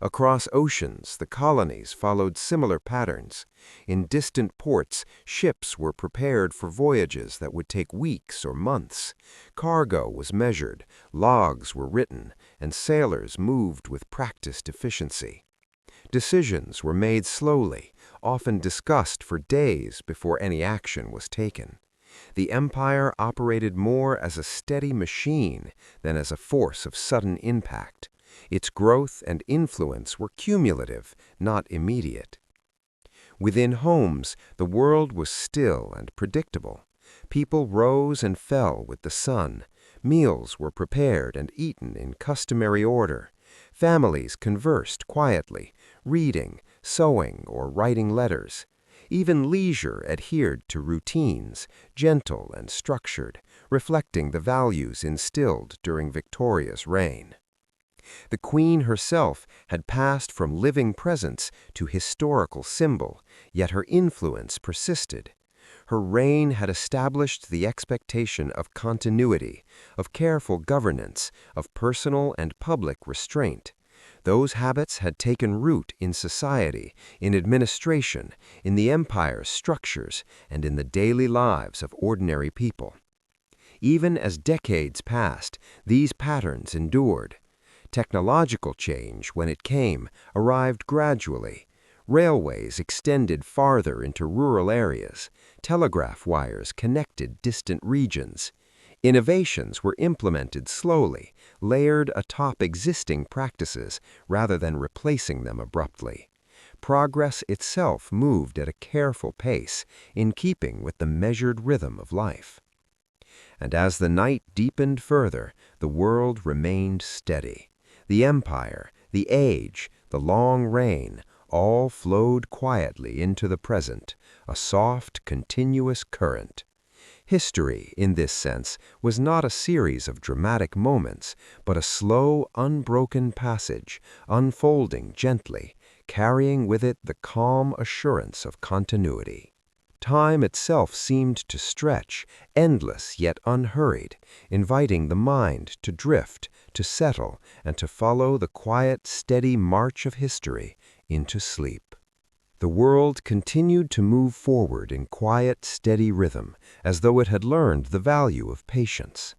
Across oceans, the colonies followed similar patterns. In distant ports, ships were prepared for voyages that would take weeks or months. Cargo was measured, logs were written, and sailors moved with practiced efficiency. Decisions were made slowly, often discussed for days before any action was taken. The empire operated more as a steady machine than as a force of sudden impact. Its growth and influence were cumulative, not immediate. Within homes, the world was still and predictable. People rose and fell with the sun. Meals were prepared and eaten in customary order. Families conversed quietly, reading, sewing, or writing letters. Even leisure adhered to routines, gentle and structured, reflecting the values instilled during Victoria's reign. The Queen herself had passed from living presence to historical symbol, yet her influence persisted. Her reign had established the expectation of continuity, of careful governance, of personal and public restraint. Those habits had taken root in society, in administration, in the empire's structures, and in the daily lives of ordinary people. Even as decades passed, these patterns endured. Technological change, when it came, arrived gradually. Railways extended farther into rural areas. Telegraph wires connected distant regions. Innovations were implemented slowly, layered atop existing practices rather than replacing them abruptly. Progress itself moved at a careful pace, in keeping with the measured rhythm of life. And as the night deepened further, the world remained steady. The empire, the age, the long reign, all flowed quietly into the present, a soft, continuous current. History, in this sense, was not a series of dramatic moments, but a slow, unbroken passage, unfolding gently, carrying with it the calm assurance of continuity. Time itself seemed to stretch, endless yet unhurried, inviting the mind to drift, to settle, and to follow the quiet, steady march of history into sleep. The world continued to move forward in quiet, steady rhythm, as though it had learned the value of patience.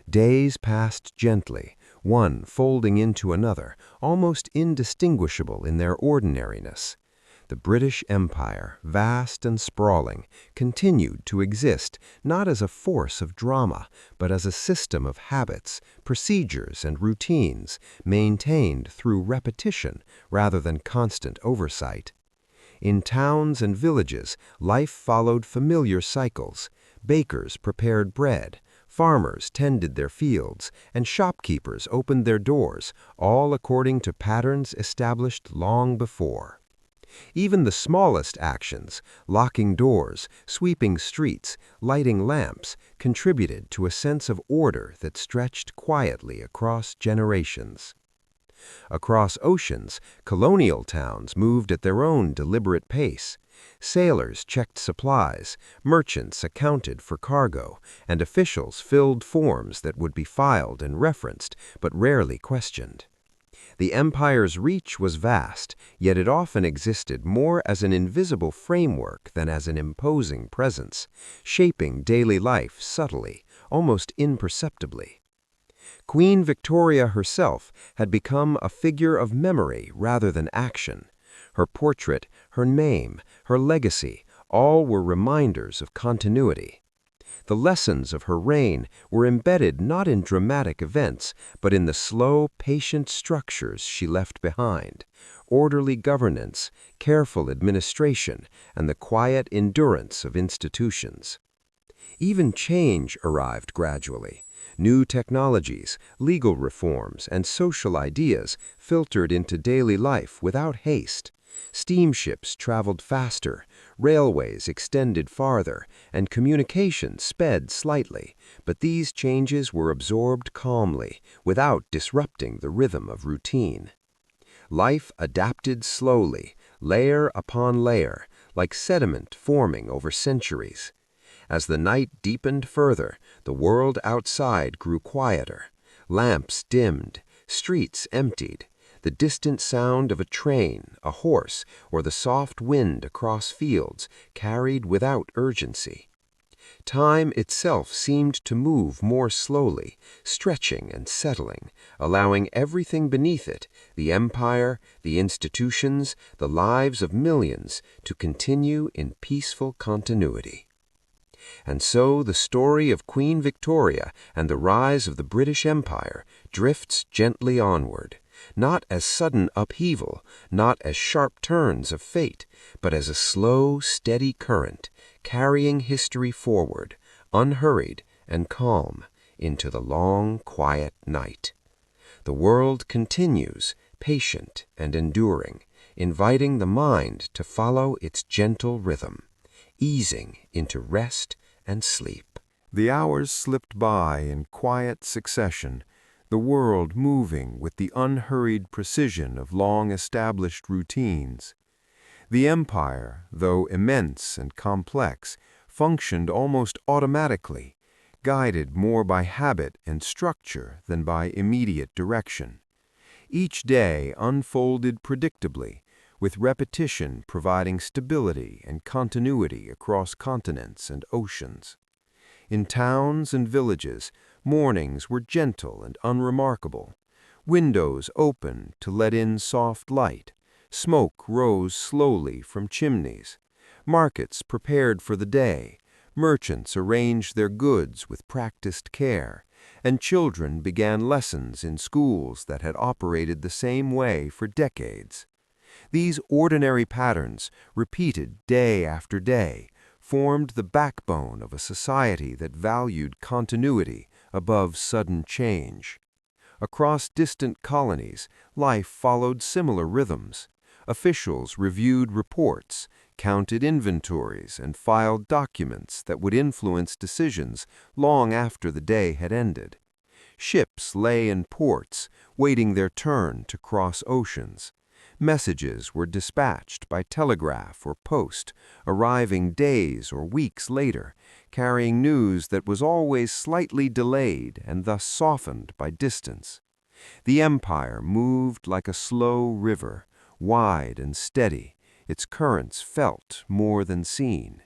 Days passed gently, one folding into another, almost indistinguishable in their ordinariness. The British Empire, vast and sprawling, continued to exist not as a force of drama, but as a system of habits, procedures, and routines, maintained through repetition rather than constant oversight. In towns and villages, life followed familiar cycles. Bakers prepared bread, farmers tended their fields, and shopkeepers opened their doors, all according to patterns established long before. Even the smallest actions, locking doors, sweeping streets, lighting lamps, contributed to a sense of order that stretched quietly across generations. Across oceans, colonial towns moved at their own deliberate pace. Sailors checked supplies, merchants accounted for cargo, and officials filled forms that would be filed and referenced, but rarely questioned. The empire's reach was vast, yet it often existed more as an invisible framework than as an imposing presence, shaping daily life subtly, almost imperceptibly. Queen Victoria herself had become a figure of memory rather than action. Her portrait, her name, her legacy, all were reminders of continuity. The lessons of her reign were embedded not in dramatic events, but in the slow, patient structures she left behind: orderly governance, careful administration, and the quiet endurance of institutions. Even change arrived gradually. New technologies, legal reforms, and social ideas filtered into daily life without haste. Steamships traveled faster, railways extended farther, and communication sped slightly, but these changes were absorbed calmly, without disrupting the rhythm of routine. Life adapted slowly, layer upon layer, like sediment forming over centuries. As the night deepened further, the world outside grew quieter. Lamps dimmed, streets emptied. The distant sound of a train, a horse, or the soft wind across fields carried without urgency. Time itself seemed to move more slowly, stretching and settling, allowing everything beneath it, the empire, the institutions, the lives of millions, to continue in peaceful continuity. And so the story of Queen Victoria and the rise of the British Empire drifts gently onward, not as sudden upheaval, not as sharp turns of fate, but as a slow, steady current, carrying history forward, unhurried and calm, into the long, quiet night. The world continues, patient and enduring, inviting the mind to follow its gentle rhythm, easing into rest and sleep. The hours slipped by in quiet succession, the world moving with the unhurried precision of long-established routines. The empire, though immense and complex, functioned almost automatically, guided more by habit and structure than by immediate direction. Each day unfolded predictably, with repetition providing stability and continuity across continents and oceans. In towns and villages, mornings were gentle and unremarkable. Windows opened to let in soft light. Smoke rose slowly from chimneys. Markets prepared for the day. Merchants arranged their goods with practiced care, and children began lessons in schools that had operated the same way for decades. These ordinary patterns, repeated day after day, formed the backbone of a society that valued continuity above sudden change. Across distant colonies, life followed similar rhythms. Officials reviewed reports, counted inventories, and filed documents that would influence decisions long after the day had ended. Ships lay in ports, waiting their turn to cross oceans. Messages were dispatched by telegraph or post, arriving days or weeks later, carrying news that was always slightly delayed and thus softened by distance. The empire moved like a slow river, wide and steady, its currents felt more than seen.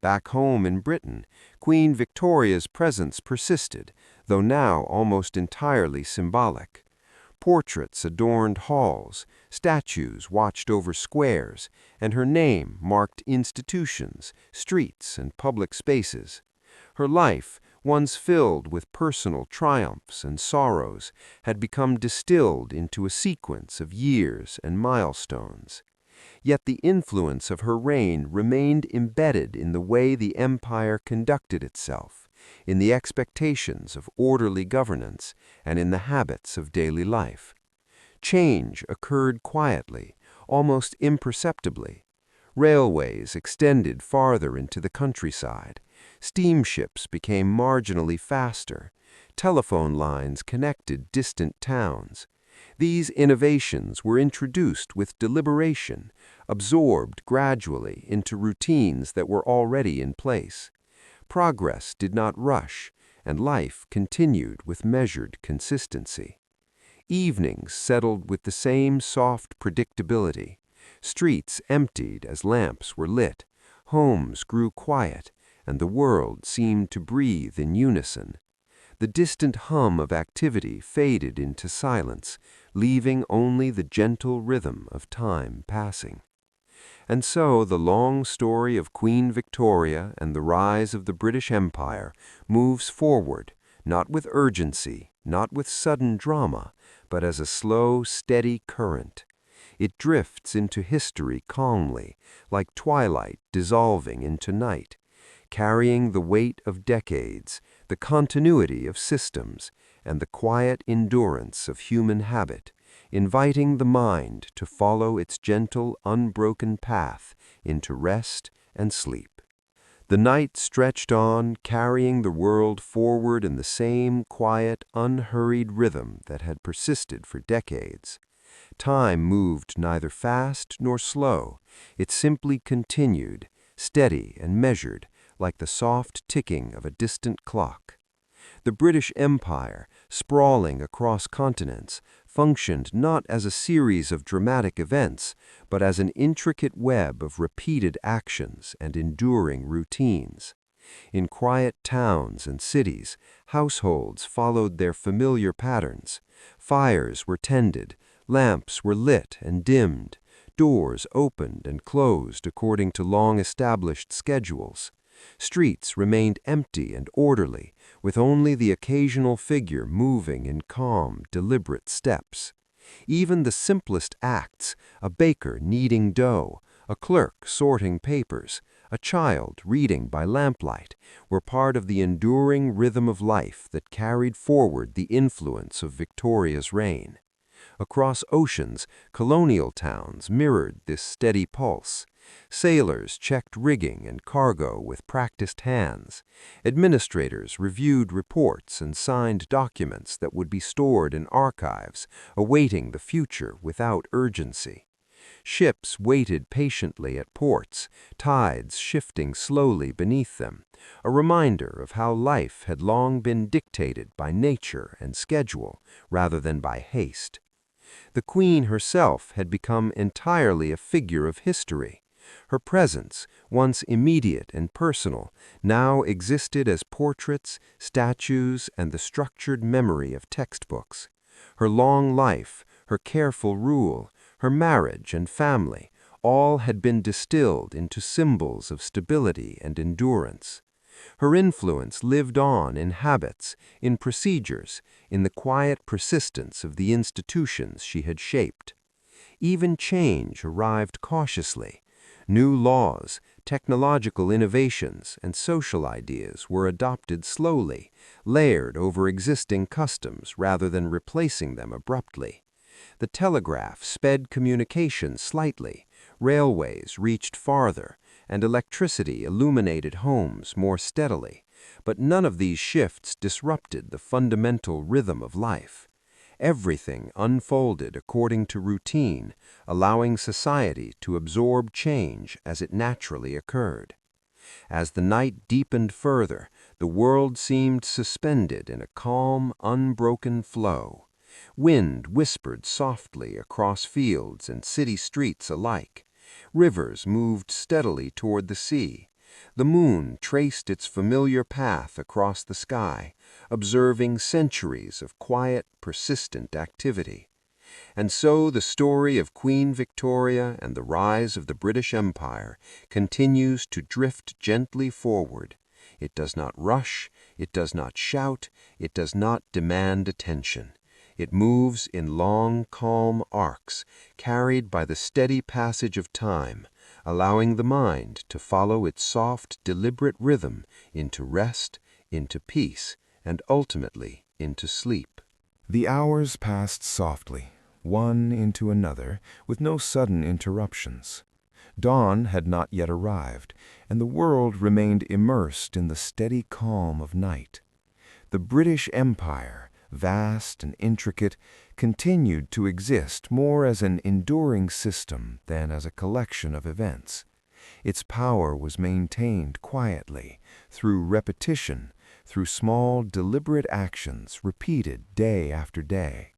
Back home in Britain, Queen Victoria's presence persisted, though now almost entirely symbolic. Portraits adorned halls, statues watched over squares, and her name marked institutions, streets, and public spaces. Her life, once filled with personal triumphs and sorrows, had become distilled into a sequence of years and milestones. Yet the influence of her reign remained embedded in the way the empire conducted itself, in the expectations of orderly governance, and in the habits of daily life. Change occurred quietly, almost imperceptibly. Railways extended farther into the countryside. Steamships became marginally faster. Telephone lines connected distant towns. These innovations were introduced with deliberation, absorbed gradually into routines that were already in place. Progress did not rush, and life continued with measured consistency. Evenings settled with the same soft predictability. Streets emptied as lamps were lit. Homes grew quiet, and the world seemed to breathe in unison. The distant hum of activity faded into silence, leaving only the gentle rhythm of time passing. And so the long story of Queen Victoria and the rise of the British Empire moves forward, not with urgency, not with sudden drama, but as a slow, steady current. It drifts into history calmly, like twilight dissolving into night, carrying the weight of decades, the continuity of systems, and the quiet endurance of human habit, inviting the mind to follow its gentle, unbroken path into rest and sleep. The night stretched on, carrying the world forward in the same quiet, unhurried rhythm that had persisted for decades. Time moved neither fast nor slow. It simply continued, steady and measured, like the soft ticking of a distant clock. The British Empire, sprawling across continents, functioned not as a series of dramatic events, but as an intricate web of repeated actions and enduring routines. In quiet towns and cities, households followed their familiar patterns. Fires were tended, lamps were lit and dimmed, doors opened and closed according to long-established schedules. Streets remained empty and orderly, with only the occasional figure moving in calm, deliberate steps. Even the simplest acts, a baker kneading dough, a clerk sorting papers, a child reading by lamplight, were part of the enduring rhythm of life that carried forward the influence of Victoria's reign. Across oceans, colonial towns mirrored this steady pulse. Sailors checked rigging and cargo with practiced hands. Administrators reviewed reports and signed documents that would be stored in archives, awaiting the future without urgency. Ships waited patiently at ports, tides shifting slowly beneath them, a reminder of how life had long been dictated by nature and schedule rather than by haste. The queen herself had become entirely a figure of history. Her presence, once immediate and personal, now existed as portraits, statues, and the structured memory of textbooks. Her long life, her careful rule, her marriage and family, all had been distilled into symbols of stability and endurance. Her influence lived on in habits, in procedures, in the quiet persistence of the institutions she had shaped. Even change arrived cautiously. New laws, technological innovations, and social ideas were adopted slowly, layered over existing customs rather than replacing them abruptly. The telegraph sped communication slightly, railways reached farther, and electricity illuminated homes more steadily, but none of these shifts disrupted the fundamental rhythm of life. Everything unfolded according to routine, allowing society to absorb change as it naturally occurred. As the night deepened further, the world seemed suspended in a calm, unbroken flow. Wind whispered softly across fields and city streets alike. Rivers moved steadily toward the sea. The moon traced its familiar path across the sky, observing centuries of quiet, persistent activity. And so the story of Queen Victoria and the rise of the British Empire continues to drift gently forward. It does not rush, it does not shout, it does not demand attention. It moves in long, calm arcs, carried by the steady passage of time, allowing the mind to follow its soft, deliberate rhythm into rest, into peace, and ultimately into sleep. The hours passed softly, one into another, with no sudden interruptions. Dawn had not yet arrived, and the world remained immersed in the steady calm of night. The British Empire, vast and intricate, continued to exist more as an enduring system than as a collection of events. Its power was maintained quietly, through repetition, through small, deliberate actions repeated day after day.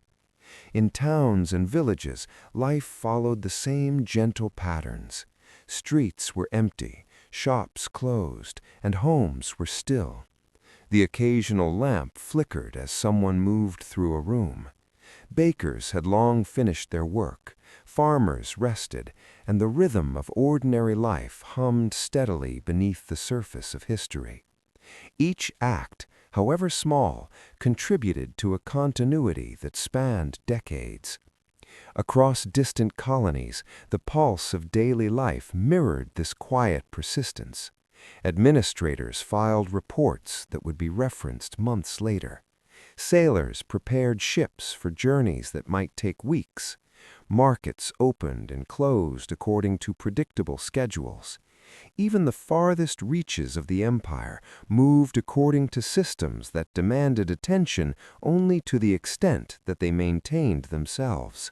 In towns and villages, life followed the same gentle patterns. Streets were empty, shops closed, and homes were still. The occasional lamp flickered as someone moved through a room. Bakers had long finished their work, farmers rested, and the rhythm of ordinary life hummed steadily beneath the surface of history. Each act, however small, contributed to a continuity that spanned decades. Across distant colonies, the pulse of daily life mirrored this quiet persistence. Administrators filed reports that would be referenced months later. Sailors prepared ships for journeys that might take weeks. Markets opened and closed according to predictable schedules. Even the farthest reaches of the empire moved according to systems that demanded attention only to the extent that they maintained themselves.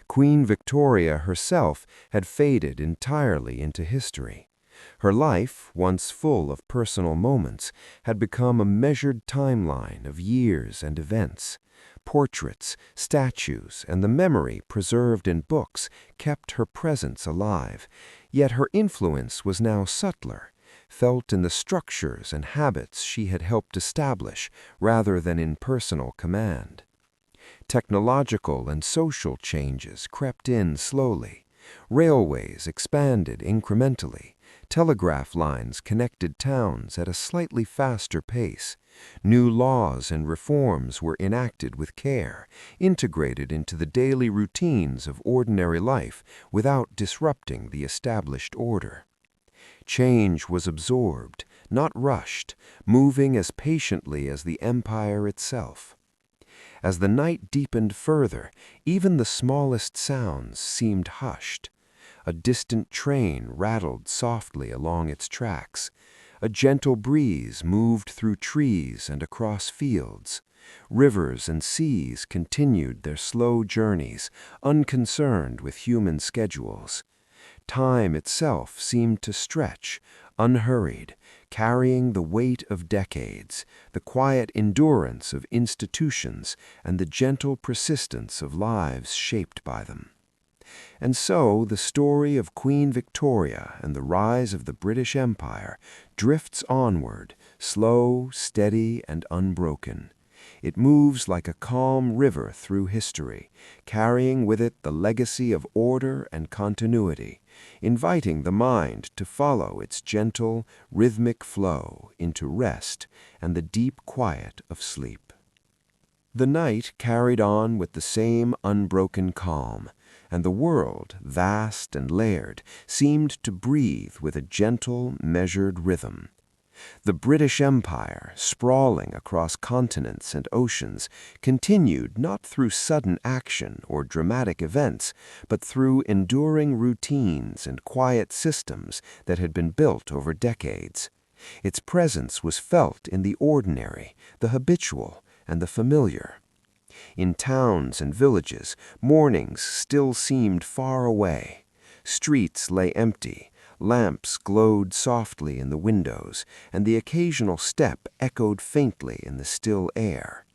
Queen Victoria herself had faded entirely into history. Her life, once full of personal moments, had become a measured timeline of years and events. Portraits, statues, and the memory preserved in books kept her presence alive, yet her influence was now subtler, felt in the structures and habits she had helped establish rather than in personal command. Technological and social changes crept in slowly. Railways expanded incrementally. Telegraph lines connected towns at a slightly faster pace. New laws and reforms were enacted with care, integrated into the daily routines of ordinary life without disrupting the established order. Change was absorbed, not rushed, moving as patiently as the empire itself. As the night deepened further, even the smallest sounds seemed hushed. A distant train rattled softly along its tracks. A gentle breeze moved through trees and across fields. Rivers and seas continued their slow journeys, unconcerned with human schedules. Time itself seemed to stretch, unhurried, carrying the weight of decades, the quiet endurance of institutions, and the gentle persistence of lives shaped by them. And so the story of Queen Victoria and the rise of the British Empire drifts onward, slow, steady, and unbroken. It moves like a calm river through history, carrying with it the legacy of order and continuity, inviting the mind to follow its gentle, rhythmic flow into rest and the deep quiet of sleep. The night carried on with the same unbroken calm, and the world, vast and layered, seemed to breathe with a gentle, measured rhythm. The British Empire, sprawling across continents and oceans, continued not through sudden action or dramatic events, but through enduring routines and quiet systems that had been built over decades. Its presence was felt in the ordinary, the habitual, and the familiar. In towns and villages, mornings still seemed far away. Streets lay empty, lamps glowed softly in the windows, and the occasional step echoed faintly in the still air.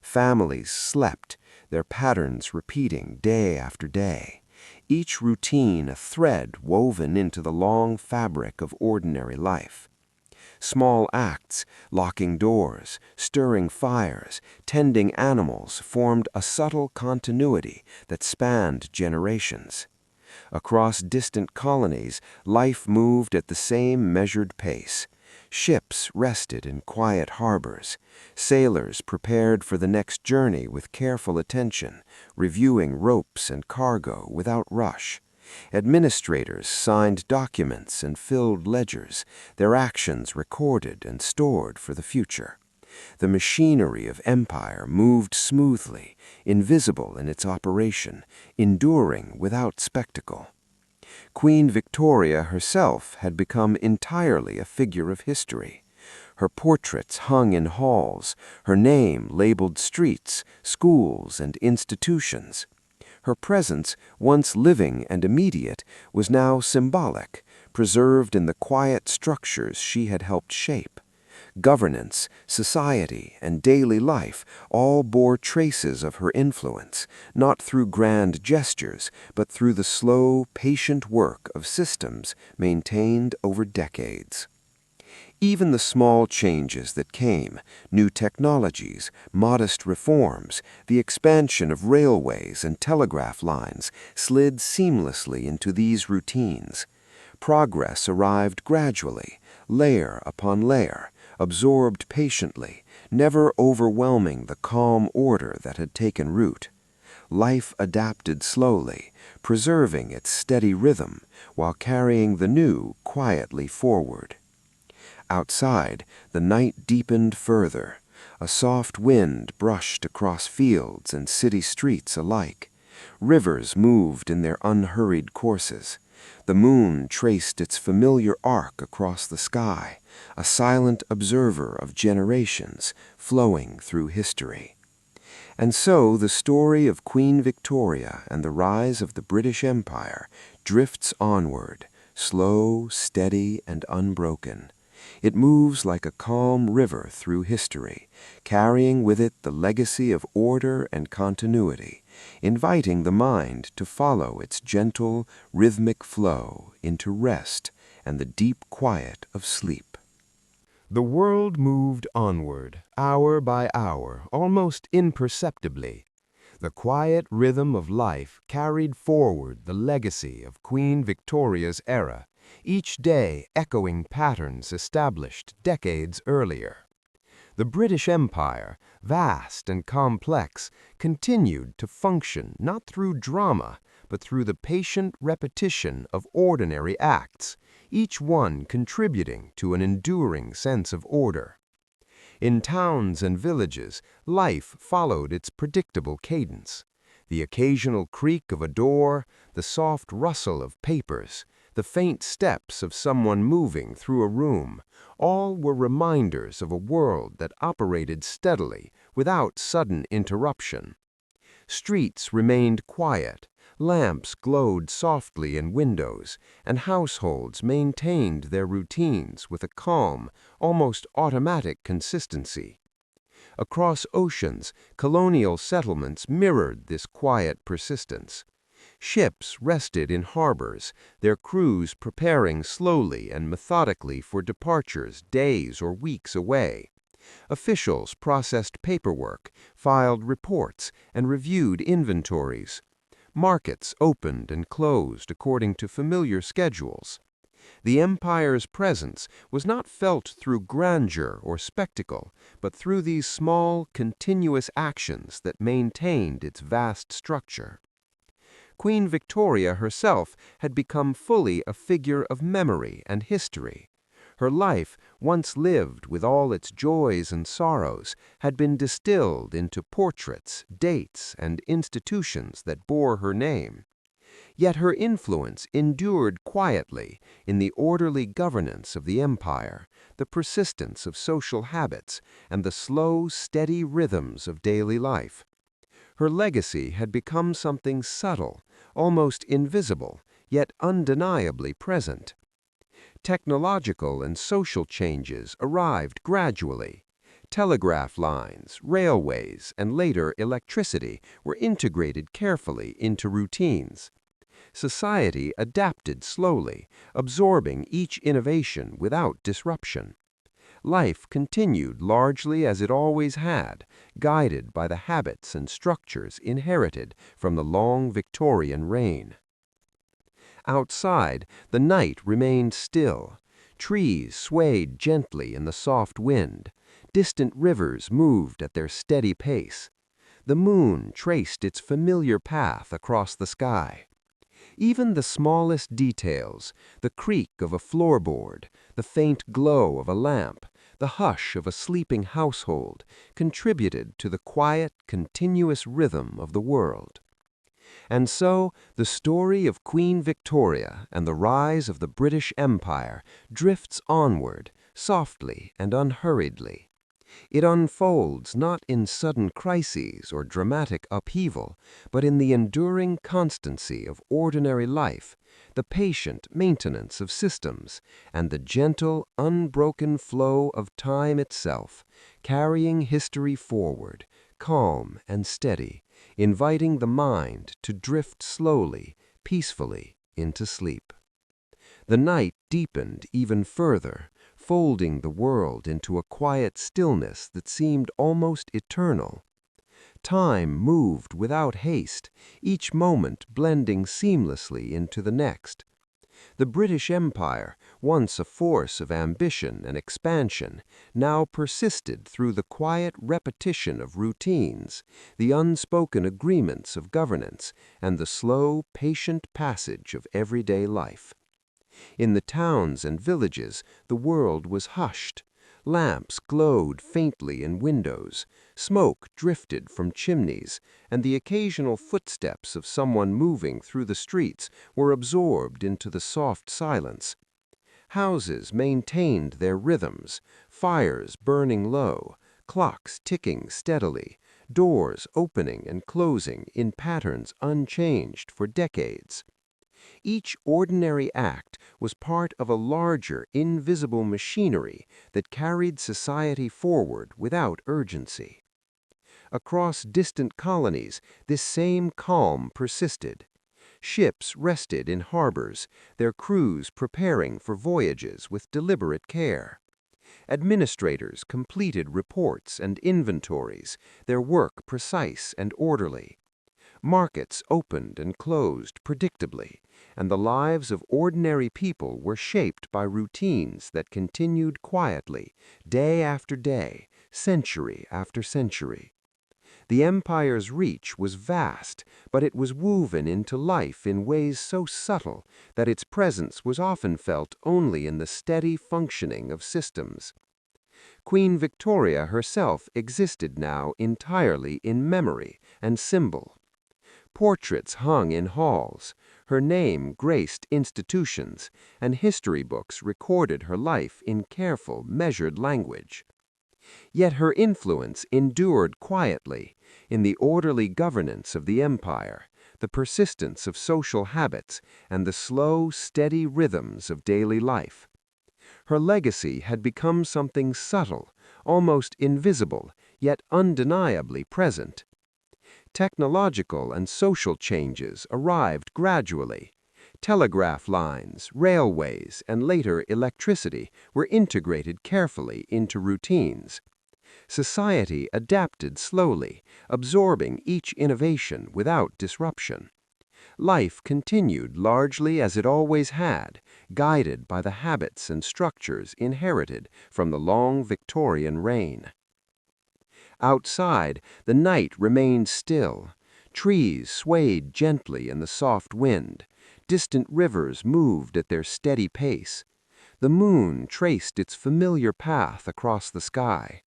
Families slept, their patterns repeating day after day, each routine a thread woven into the long fabric of ordinary life. Small acts, locking doors, stirring fires, tending animals formed a subtle continuity that spanned generations. Across distant colonies, life moved at the same measured pace. Ships rested in quiet harbors. Sailors prepared for the next journey with careful attention, reviewing ropes and cargo without rush. Administrators signed documents and filled ledgers, their actions recorded and stored for the future. The machinery of empire moved smoothly, invisible in its operation, enduring without spectacle. Queen Victoria herself had become entirely a figure of history. Her portraits hung in halls, her name labeled streets, schools, and institutions. Her presence, once living and immediate, was now symbolic, preserved in the quiet structures she had helped shape. Governance, society, and daily life all bore traces of her influence, not through grand gestures, but through the slow, patient work of systems maintained over decades. Even the small changes that came, new technologies, modest reforms, the expansion of railways and telegraph lines, slid seamlessly into these routines. Progress arrived gradually, layer upon layer, absorbed patiently, never overwhelming the calm order that had taken root. Life adapted slowly, preserving its steady rhythm, while carrying the new quietly forward. Outside, the night deepened further. A soft wind brushed across fields and city streets alike. Rivers moved in their unhurried courses. The moon traced its familiar arc across the sky, a silent observer of generations flowing through history. And so the story of Queen Victoria and the rise of the British Empire drifts onward, slow, steady, and unbroken. It moves like a calm river through history, carrying with it the legacy of order and continuity, inviting the mind to follow its gentle, rhythmic flow into rest and the deep quiet of sleep. The world moved onward, hour by hour, almost imperceptibly. The quiet rhythm of life carried forward the legacy of Queen Victoria's era, each day echoing patterns established decades earlier. The British Empire, vast and complex, continued to function not through drama, but through the patient repetition of ordinary acts, each one contributing to an enduring sense of order. In towns and villages, life followed its predictable cadence. The occasional creak of a door, the soft rustle of papers, the faint steps of someone moving through a room, all were reminders of a world that operated steadily, without sudden interruption. Streets remained quiet, Lamps glowed softly in windows, and households maintained their routines with a calm, almost automatic consistency. Across oceans, colonial settlements mirrored this quiet persistence. Ships rested in harbors, their crews preparing slowly and methodically for departures days or weeks away. Officials processed paperwork, filed reports, and reviewed inventories. Markets opened and closed according to familiar schedules. The empire's presence was not felt through grandeur or spectacle, but through these small, continuous actions that maintained its vast structure. Queen Victoria herself had become fully a figure of memory and history. Her life, once lived with all its joys and sorrows, had been distilled into portraits, dates, and institutions that bore her name. Yet her influence endured quietly in the orderly governance of the empire, the persistence of social habits, and the slow, steady rhythms of daily life. Her legacy had become something subtle, almost invisible, yet undeniably present. Technological and social changes arrived gradually. Telegraph lines, railways, and later electricity were integrated carefully into routines. Society adapted slowly, absorbing each innovation without disruption. Life continued largely as it always had, guided by the habits and structures inherited from the long Victorian reign. Outside, the night remained still. Trees swayed gently in the soft wind. Distant rivers moved at their steady pace. The moon traced its familiar path across the sky. Even the smallest details, the creak of a floorboard, the faint glow of a lamp, the hush of a sleeping household, contributed to the quiet, continuous rhythm of the world. And so, the story of Queen Victoria and the rise of the British Empire drifts onward, softly and unhurriedly. It unfolds not in sudden crises or dramatic upheaval, but in the enduring constancy of ordinary life, the patient maintenance of systems, and the gentle, unbroken flow of time itself, carrying history forward, calm and steady, inviting the mind to drift slowly, peacefully into sleep. The night deepened even further, folding the world into a quiet stillness that seemed almost eternal. Time moved without haste, each moment blending seamlessly into the next. The British Empire, once a force of ambition and expansion, now persisted through the quiet repetition of routines, the unspoken agreements of governance, and the slow, patient passage of everyday life. In the towns and villages, the world was hushed. Lamps glowed faintly in windows, smoke drifted from chimneys, and the occasional footsteps of someone moving through the streets were absorbed into the soft silence. Houses maintained their rhythms, fires burning low, clocks ticking steadily, doors opening and closing in patterns unchanged for decades. Each ordinary act was part of a larger, invisible machinery that carried society forward without urgency. Across distant colonies, this same calm persisted. Ships rested in harbors, their crews preparing for voyages with deliberate care. Administrators completed reports and inventories, their work precise and orderly. Markets opened and closed predictably, and the lives of ordinary people were shaped by routines that continued quietly, day after day, century after century. The empire's reach was vast, but it was woven into life in ways so subtle that its presence was often felt only in the steady functioning of systems. Queen Victoria herself existed now entirely in memory and symbol. Portraits hung in halls, her name graced institutions, and history books recorded her life in careful, measured language. Yet her influence endured quietly in the orderly governance of the empire, the persistence of social habits, and the slow, steady rhythms of daily life. Her legacy had become something subtle, almost invisible, yet undeniably present. Technological and social changes arrived gradually. Telegraph lines, railways, and later electricity were integrated carefully into routines. Society adapted slowly, absorbing each innovation without disruption. Life continued largely as it always had, guided by the habits and structures inherited from the long Victorian reign. Outside, the night remained still. Trees swayed gently in the soft wind. Distant rivers moved at their steady pace. The moon traced its familiar path across the sky.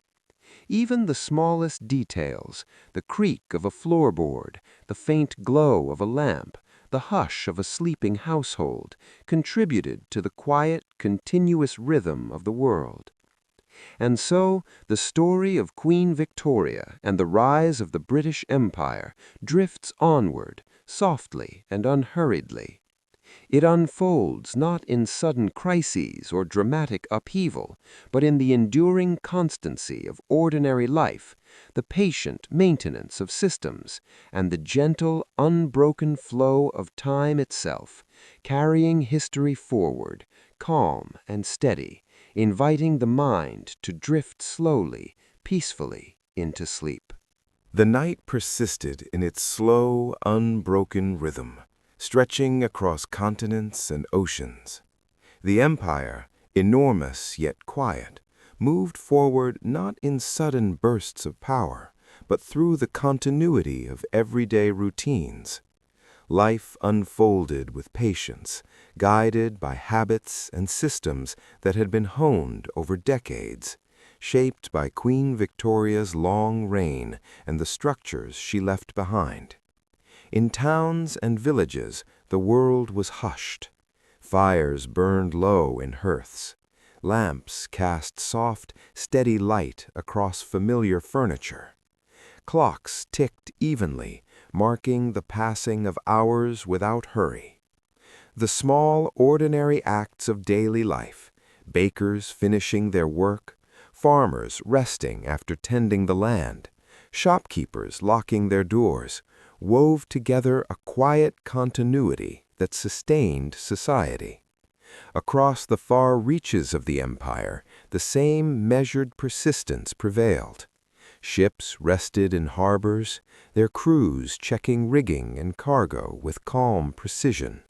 Even the smallest details, the creak of a floorboard, the faint glow of a lamp, the hush of a sleeping household, contributed to the quiet, continuous rhythm of the world. And so, the story of Queen Victoria and the rise of the British Empire drifts onward, softly and unhurriedly. It unfolds not in sudden crises or dramatic upheaval, but in the enduring constancy of ordinary life, the patient maintenance of systems, and the gentle, unbroken flow of time itself, carrying history forward, calm and steady, inviting the mind to drift slowly, peacefully into sleep. The night persisted in its slow, unbroken rhythm, stretching across continents and oceans. The empire, enormous yet quiet, moved forward not in sudden bursts of power, but through the continuity of everyday routines. Life unfolded with patience, guided by habits and systems that had been honed over decades, shaped by Queen Victoria's long reign and the structures she left behind. In towns and villages, the world was hushed. Fires burned low in hearths. Lamps cast soft, steady light across familiar furniture. Clocks ticked evenly, marking the passing of hours without hurry. The small, ordinary acts of daily life, bakers finishing their work, farmers resting after tending the land, shopkeepers locking their doors, wove together a quiet continuity that sustained society. Across the far reaches of the empire, the same measured persistence prevailed. Ships rested in harbors, their crews checking rigging and cargo with calm precision.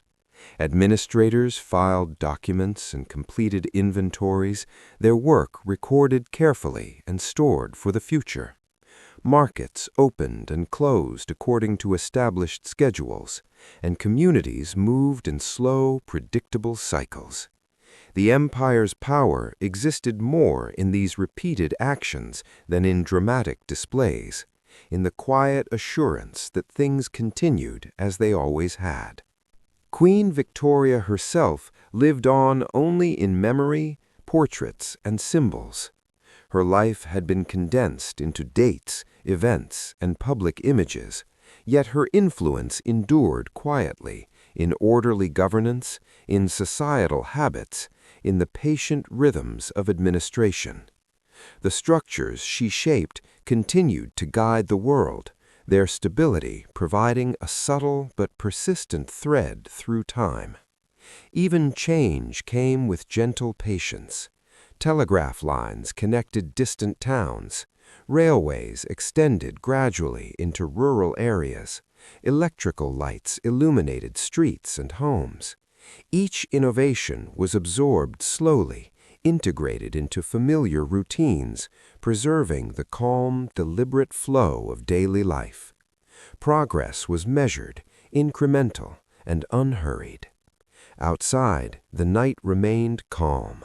Administrators filed documents and completed inventories, their work recorded carefully and stored for the future. Markets opened and closed according to established schedules, and communities moved in slow, predictable cycles. The empire's power existed more in these repeated actions than in dramatic displays, in the quiet assurance that things continued as they always had. Queen Victoria herself lived on only in memory, portraits, and symbols. Her life had been condensed into dates, events, and public images, yet her influence endured quietly in orderly governance, in societal habits, in the patient rhythms of administration. The structures she shaped continued to guide the world, their stability providing a subtle but persistent thread through time. Even change came with gentle patience. Telegraph lines connected distant towns. Railways extended gradually into rural areas. Electrical lights illuminated streets and homes. Each innovation was absorbed slowly, integrated into familiar routines, preserving the calm, deliberate flow of daily life. Progress was measured, incremental, and unhurried. Outside, the night remained calm.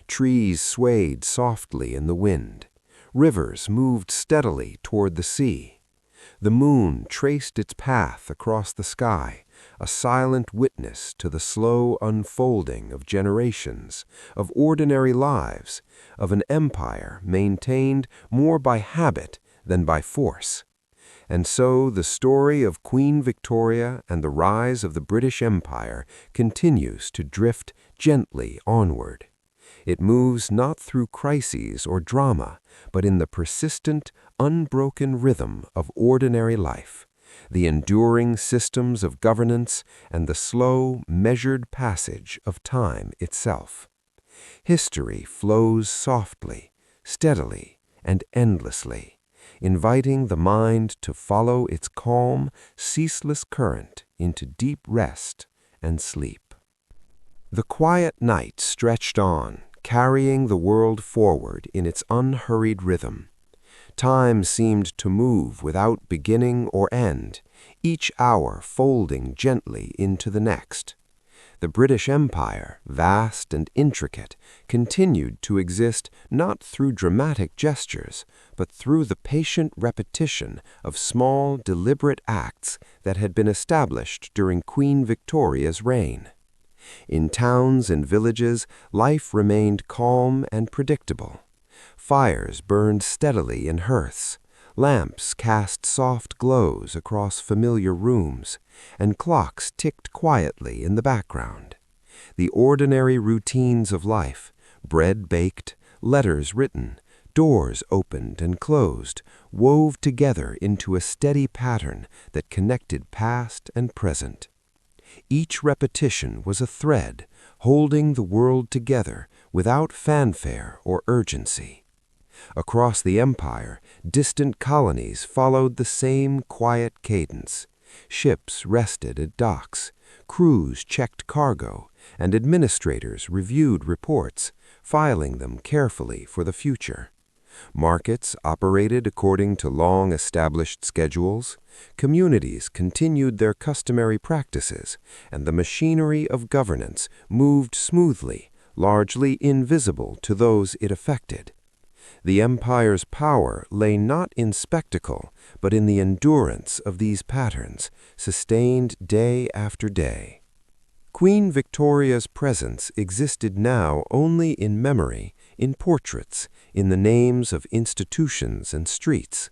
Trees swayed softly in the wind. Rivers moved steadily toward the sea. The moon traced its path across the sky, a silent witness to the slow unfolding of generations, of ordinary lives, of an empire maintained more by habit than by force. And so the story of Queen Victoria and the rise of the British Empire continues to drift gently onward. It moves not through crises or drama, but in the persistent, unbroken rhythm of ordinary life, the enduring systems of governance, and the slow, measured passage of time itself. History flows softly, steadily, and endlessly, inviting the mind to follow its calm, ceaseless current into deep rest and sleep. The quiet night stretched on, carrying the world forward in its unhurried rhythm. Time seemed to move without beginning or end, each hour folding gently into the next. The British Empire, vast and intricate, continued to exist not through dramatic gestures, but through the patient repetition of small, deliberate acts that had been established during Queen Victoria's reign. In towns and villages, life remained calm and predictable. Fires burned steadily in hearths, lamps cast soft glows across familiar rooms, and clocks ticked quietly in the background. The ordinary routines of life, bread baked, letters written, doors opened and closed, wove together into a steady pattern that connected past and present. Each repetition was a thread, holding the world together without fanfare or urgency. Across the empire, distant colonies followed the same quiet cadence. Ships rested at docks, crews checked cargo, and administrators reviewed reports, filing them carefully for the future. Markets operated according to long-established schedules, communities continued their customary practices, and the machinery of governance moved smoothly, largely invisible to those it affected. The empire's power lay not in spectacle, but in the endurance of these patterns, sustained day after day. Queen Victoria's presence existed now only in memory, in portraits, in the names of institutions and streets.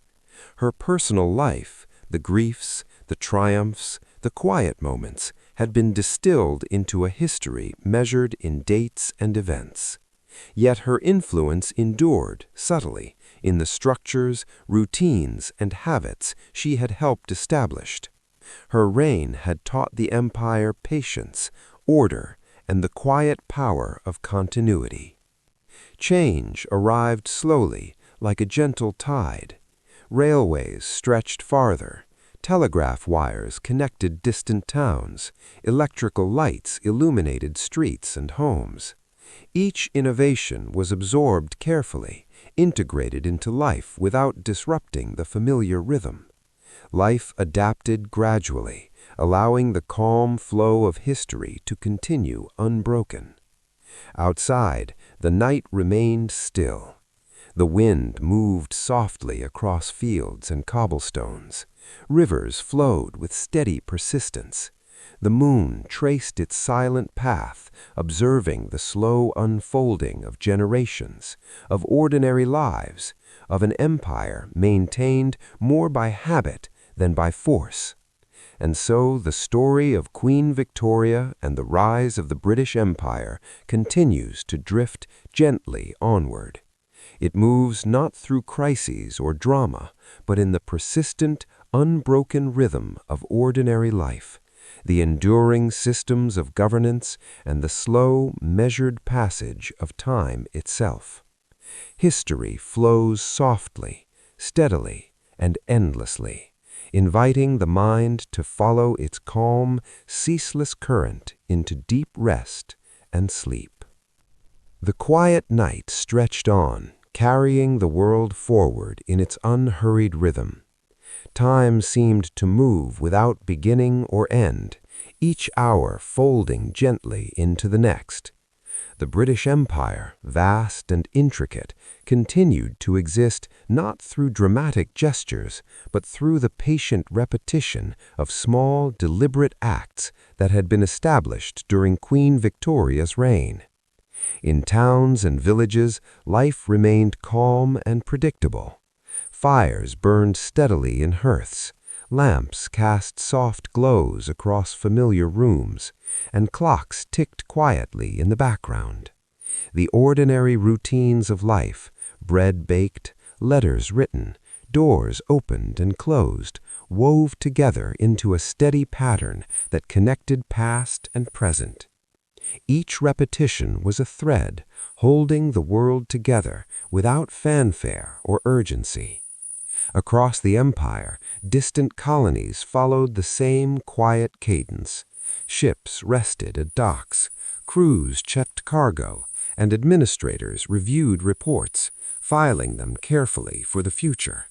Her personal life, the griefs, the triumphs, the quiet moments, had been distilled into a history measured in dates and events. Yet her influence endured, subtly, in the structures, routines, and habits she had helped establish. Her reign had taught the empire patience, order, and the quiet power of continuity. Change arrived slowly, like a gentle tide. Railways stretched farther, telegraph wires connected distant towns, electrical lights illuminated streets and homes. Each innovation was absorbed carefully, integrated into life without disrupting the familiar rhythm. Life adapted gradually, allowing the calm flow of history to continue unbroken. Outside, the night remained still. The wind moved softly across fields and cobblestones. Rivers flowed with steady persistence. The moon traced its silent path, observing the slow unfolding of generations, of ordinary lives, of an empire maintained more by habit than by force. And so the story of Queen Victoria and the rise of the British Empire continues to drift gently onward. It moves not through crises or drama, but in the persistent, unbroken rhythm of ordinary life, the enduring systems of governance, and the slow, measured passage of time itself. History flows softly, steadily, and endlessly, inviting the mind to follow its calm, ceaseless current into deep rest and sleep. The quiet night stretched on, carrying the world forward in its unhurried rhythm. Time seemed to move without beginning or end, each hour folding gently into the next. The British Empire, vast and intricate, continued to exist not through dramatic gestures, but through the patient repetition of small, deliberate acts that had been established during Queen Victoria's reign. In towns and villages, life remained calm and predictable. Fires burned steadily in hearths, lamps cast soft glows across familiar rooms, and clocks ticked quietly in the background. The ordinary routines of life, bread baked, letters written, doors opened and closed, wove together into a steady pattern that connected past and present. Each repetition was a thread, holding the world together without fanfare or urgency. Across the empire, distant colonies followed the same quiet cadence. Ships rested at docks, crews checked cargo, and administrators reviewed reports, filing them carefully for the future.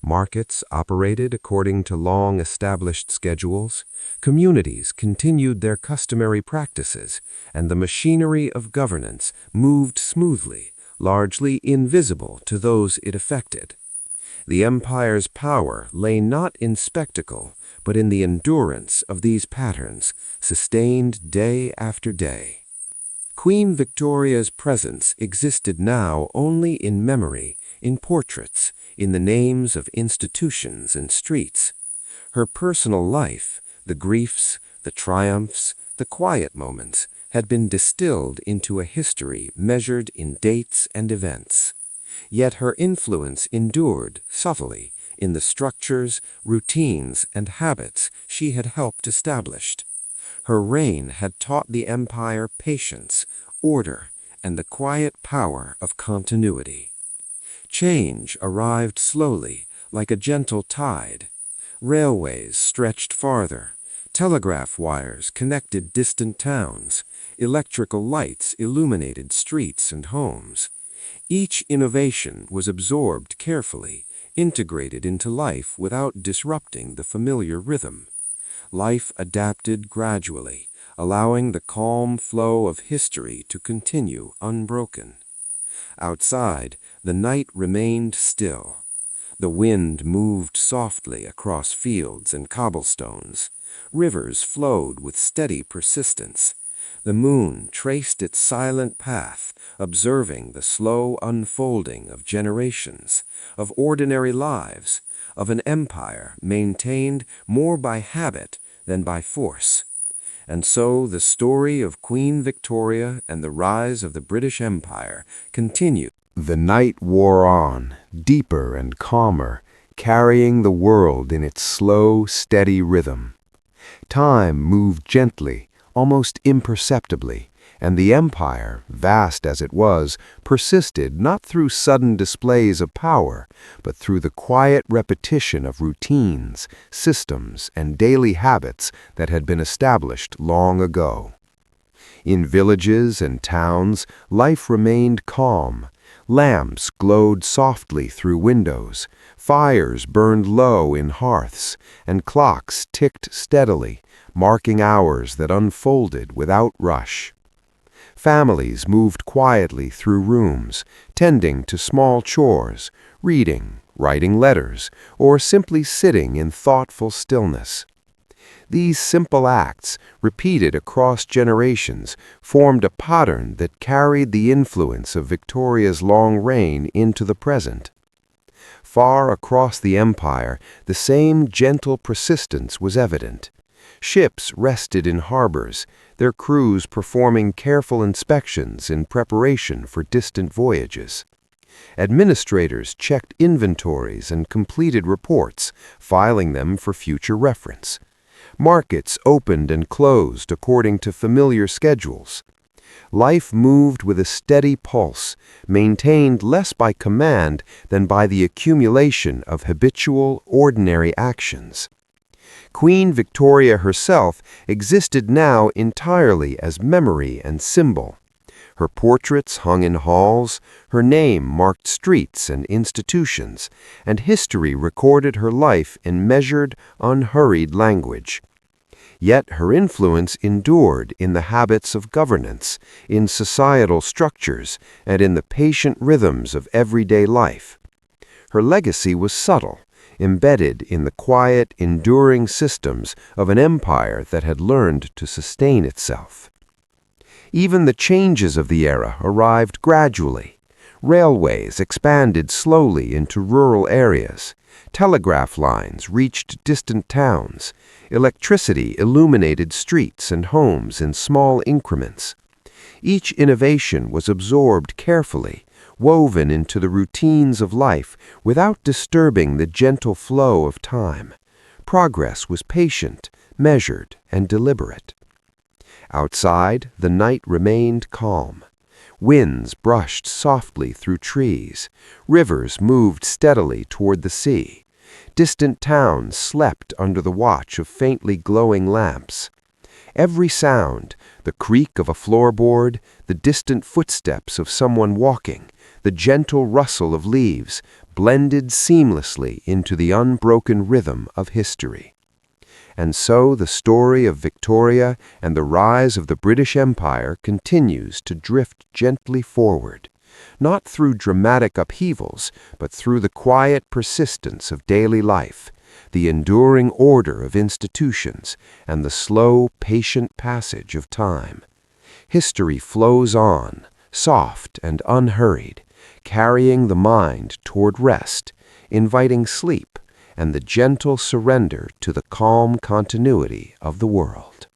Markets operated according to long-established schedules, communities continued their customary practices, and the machinery of governance moved smoothly, largely invisible to those it affected. The empire's power lay not in spectacle, but in the endurance of these patterns, sustained day after day. Queen Victoria's presence existed now only in memory, in portraits, in the names of institutions and streets. Her personal life, the griefs, the triumphs, the quiet moments, had been distilled into a history measured in dates and events. Yet her influence endured subtly in the structures, routines, and habits she had helped establish. Her reign had taught the empire patience, order, and the quiet power of continuity. Change arrived slowly, like a gentle tide. Railways stretched farther, telegraph wires connected distant towns, electrical lights illuminated streets and homes. Each innovation was absorbed carefully, integrated into life without disrupting the familiar rhythm. Life adapted gradually, allowing the calm flow of history to continue unbroken. Outside, the night remained still. The wind moved softly across fields and cobblestones. Rivers flowed with steady persistence. The moon traced its silent path, observing the slow unfolding of generations, of ordinary lives, of an empire maintained more by habit than by force. And so the story of Queen Victoria and the rise of the British Empire continued. The night wore on, deeper and calmer, carrying the world in its slow, steady rhythm. Time moved gently, almost imperceptibly, and the empire, vast as it was, persisted not through sudden displays of power, but through the quiet repetition of routines, systems, and daily habits that had been established long ago. In villages and towns, life remained calm. Lamps glowed softly through windows, fires burned low in hearths, and clocks ticked steadily, marking hours that unfolded without rush. Families moved quietly through rooms, tending to small chores, reading, writing letters, or simply sitting in thoughtful stillness. These simple acts, repeated across generations, formed a pattern that carried the influence of Victoria's long reign into the present. Far across the empire, the same gentle persistence was evident. Ships rested in harbors, their crews performing careful inspections in preparation for distant voyages. Administrators checked inventories and completed reports, filing them for future reference. Markets opened and closed according to familiar schedules. Life moved with a steady pulse, maintained less by command than by the accumulation of habitual, ordinary actions. Queen Victoria herself existed now entirely as memory and symbol. Her portraits hung in halls, her name marked streets and institutions, and history recorded her life in measured, unhurried language. Yet her influence endured in the habits of governance, in societal structures, and in the patient rhythms of everyday life. Her legacy was subtle, embedded in the quiet, enduring systems of an empire that had learned to sustain itself. Even the changes of the era arrived gradually. Railways expanded slowly into rural areas. Telegraph lines reached distant towns. Electricity illuminated streets and homes in small increments. Each innovation was absorbed carefully, woven into the routines of life without disturbing the gentle flow of time. Progress was patient, measured, and deliberate. Outside, the night remained calm. Winds brushed softly through trees. Rivers moved steadily toward the sea. Distant towns slept under the watch of faintly glowing lamps. Every sound, the creak of a floorboard, the distant footsteps of someone walking, the gentle rustle of leaves, blended seamlessly into the unbroken rhythm of history. And so the story of Victoria and the rise of the British Empire continues to drift gently forward, not through dramatic upheavals, but through the quiet persistence of daily life, the enduring order of institutions, and the slow, patient passage of time. History flows on, soft and unhurried, carrying the mind toward rest, inviting sleep, and the gentle surrender to the calm continuity of the world.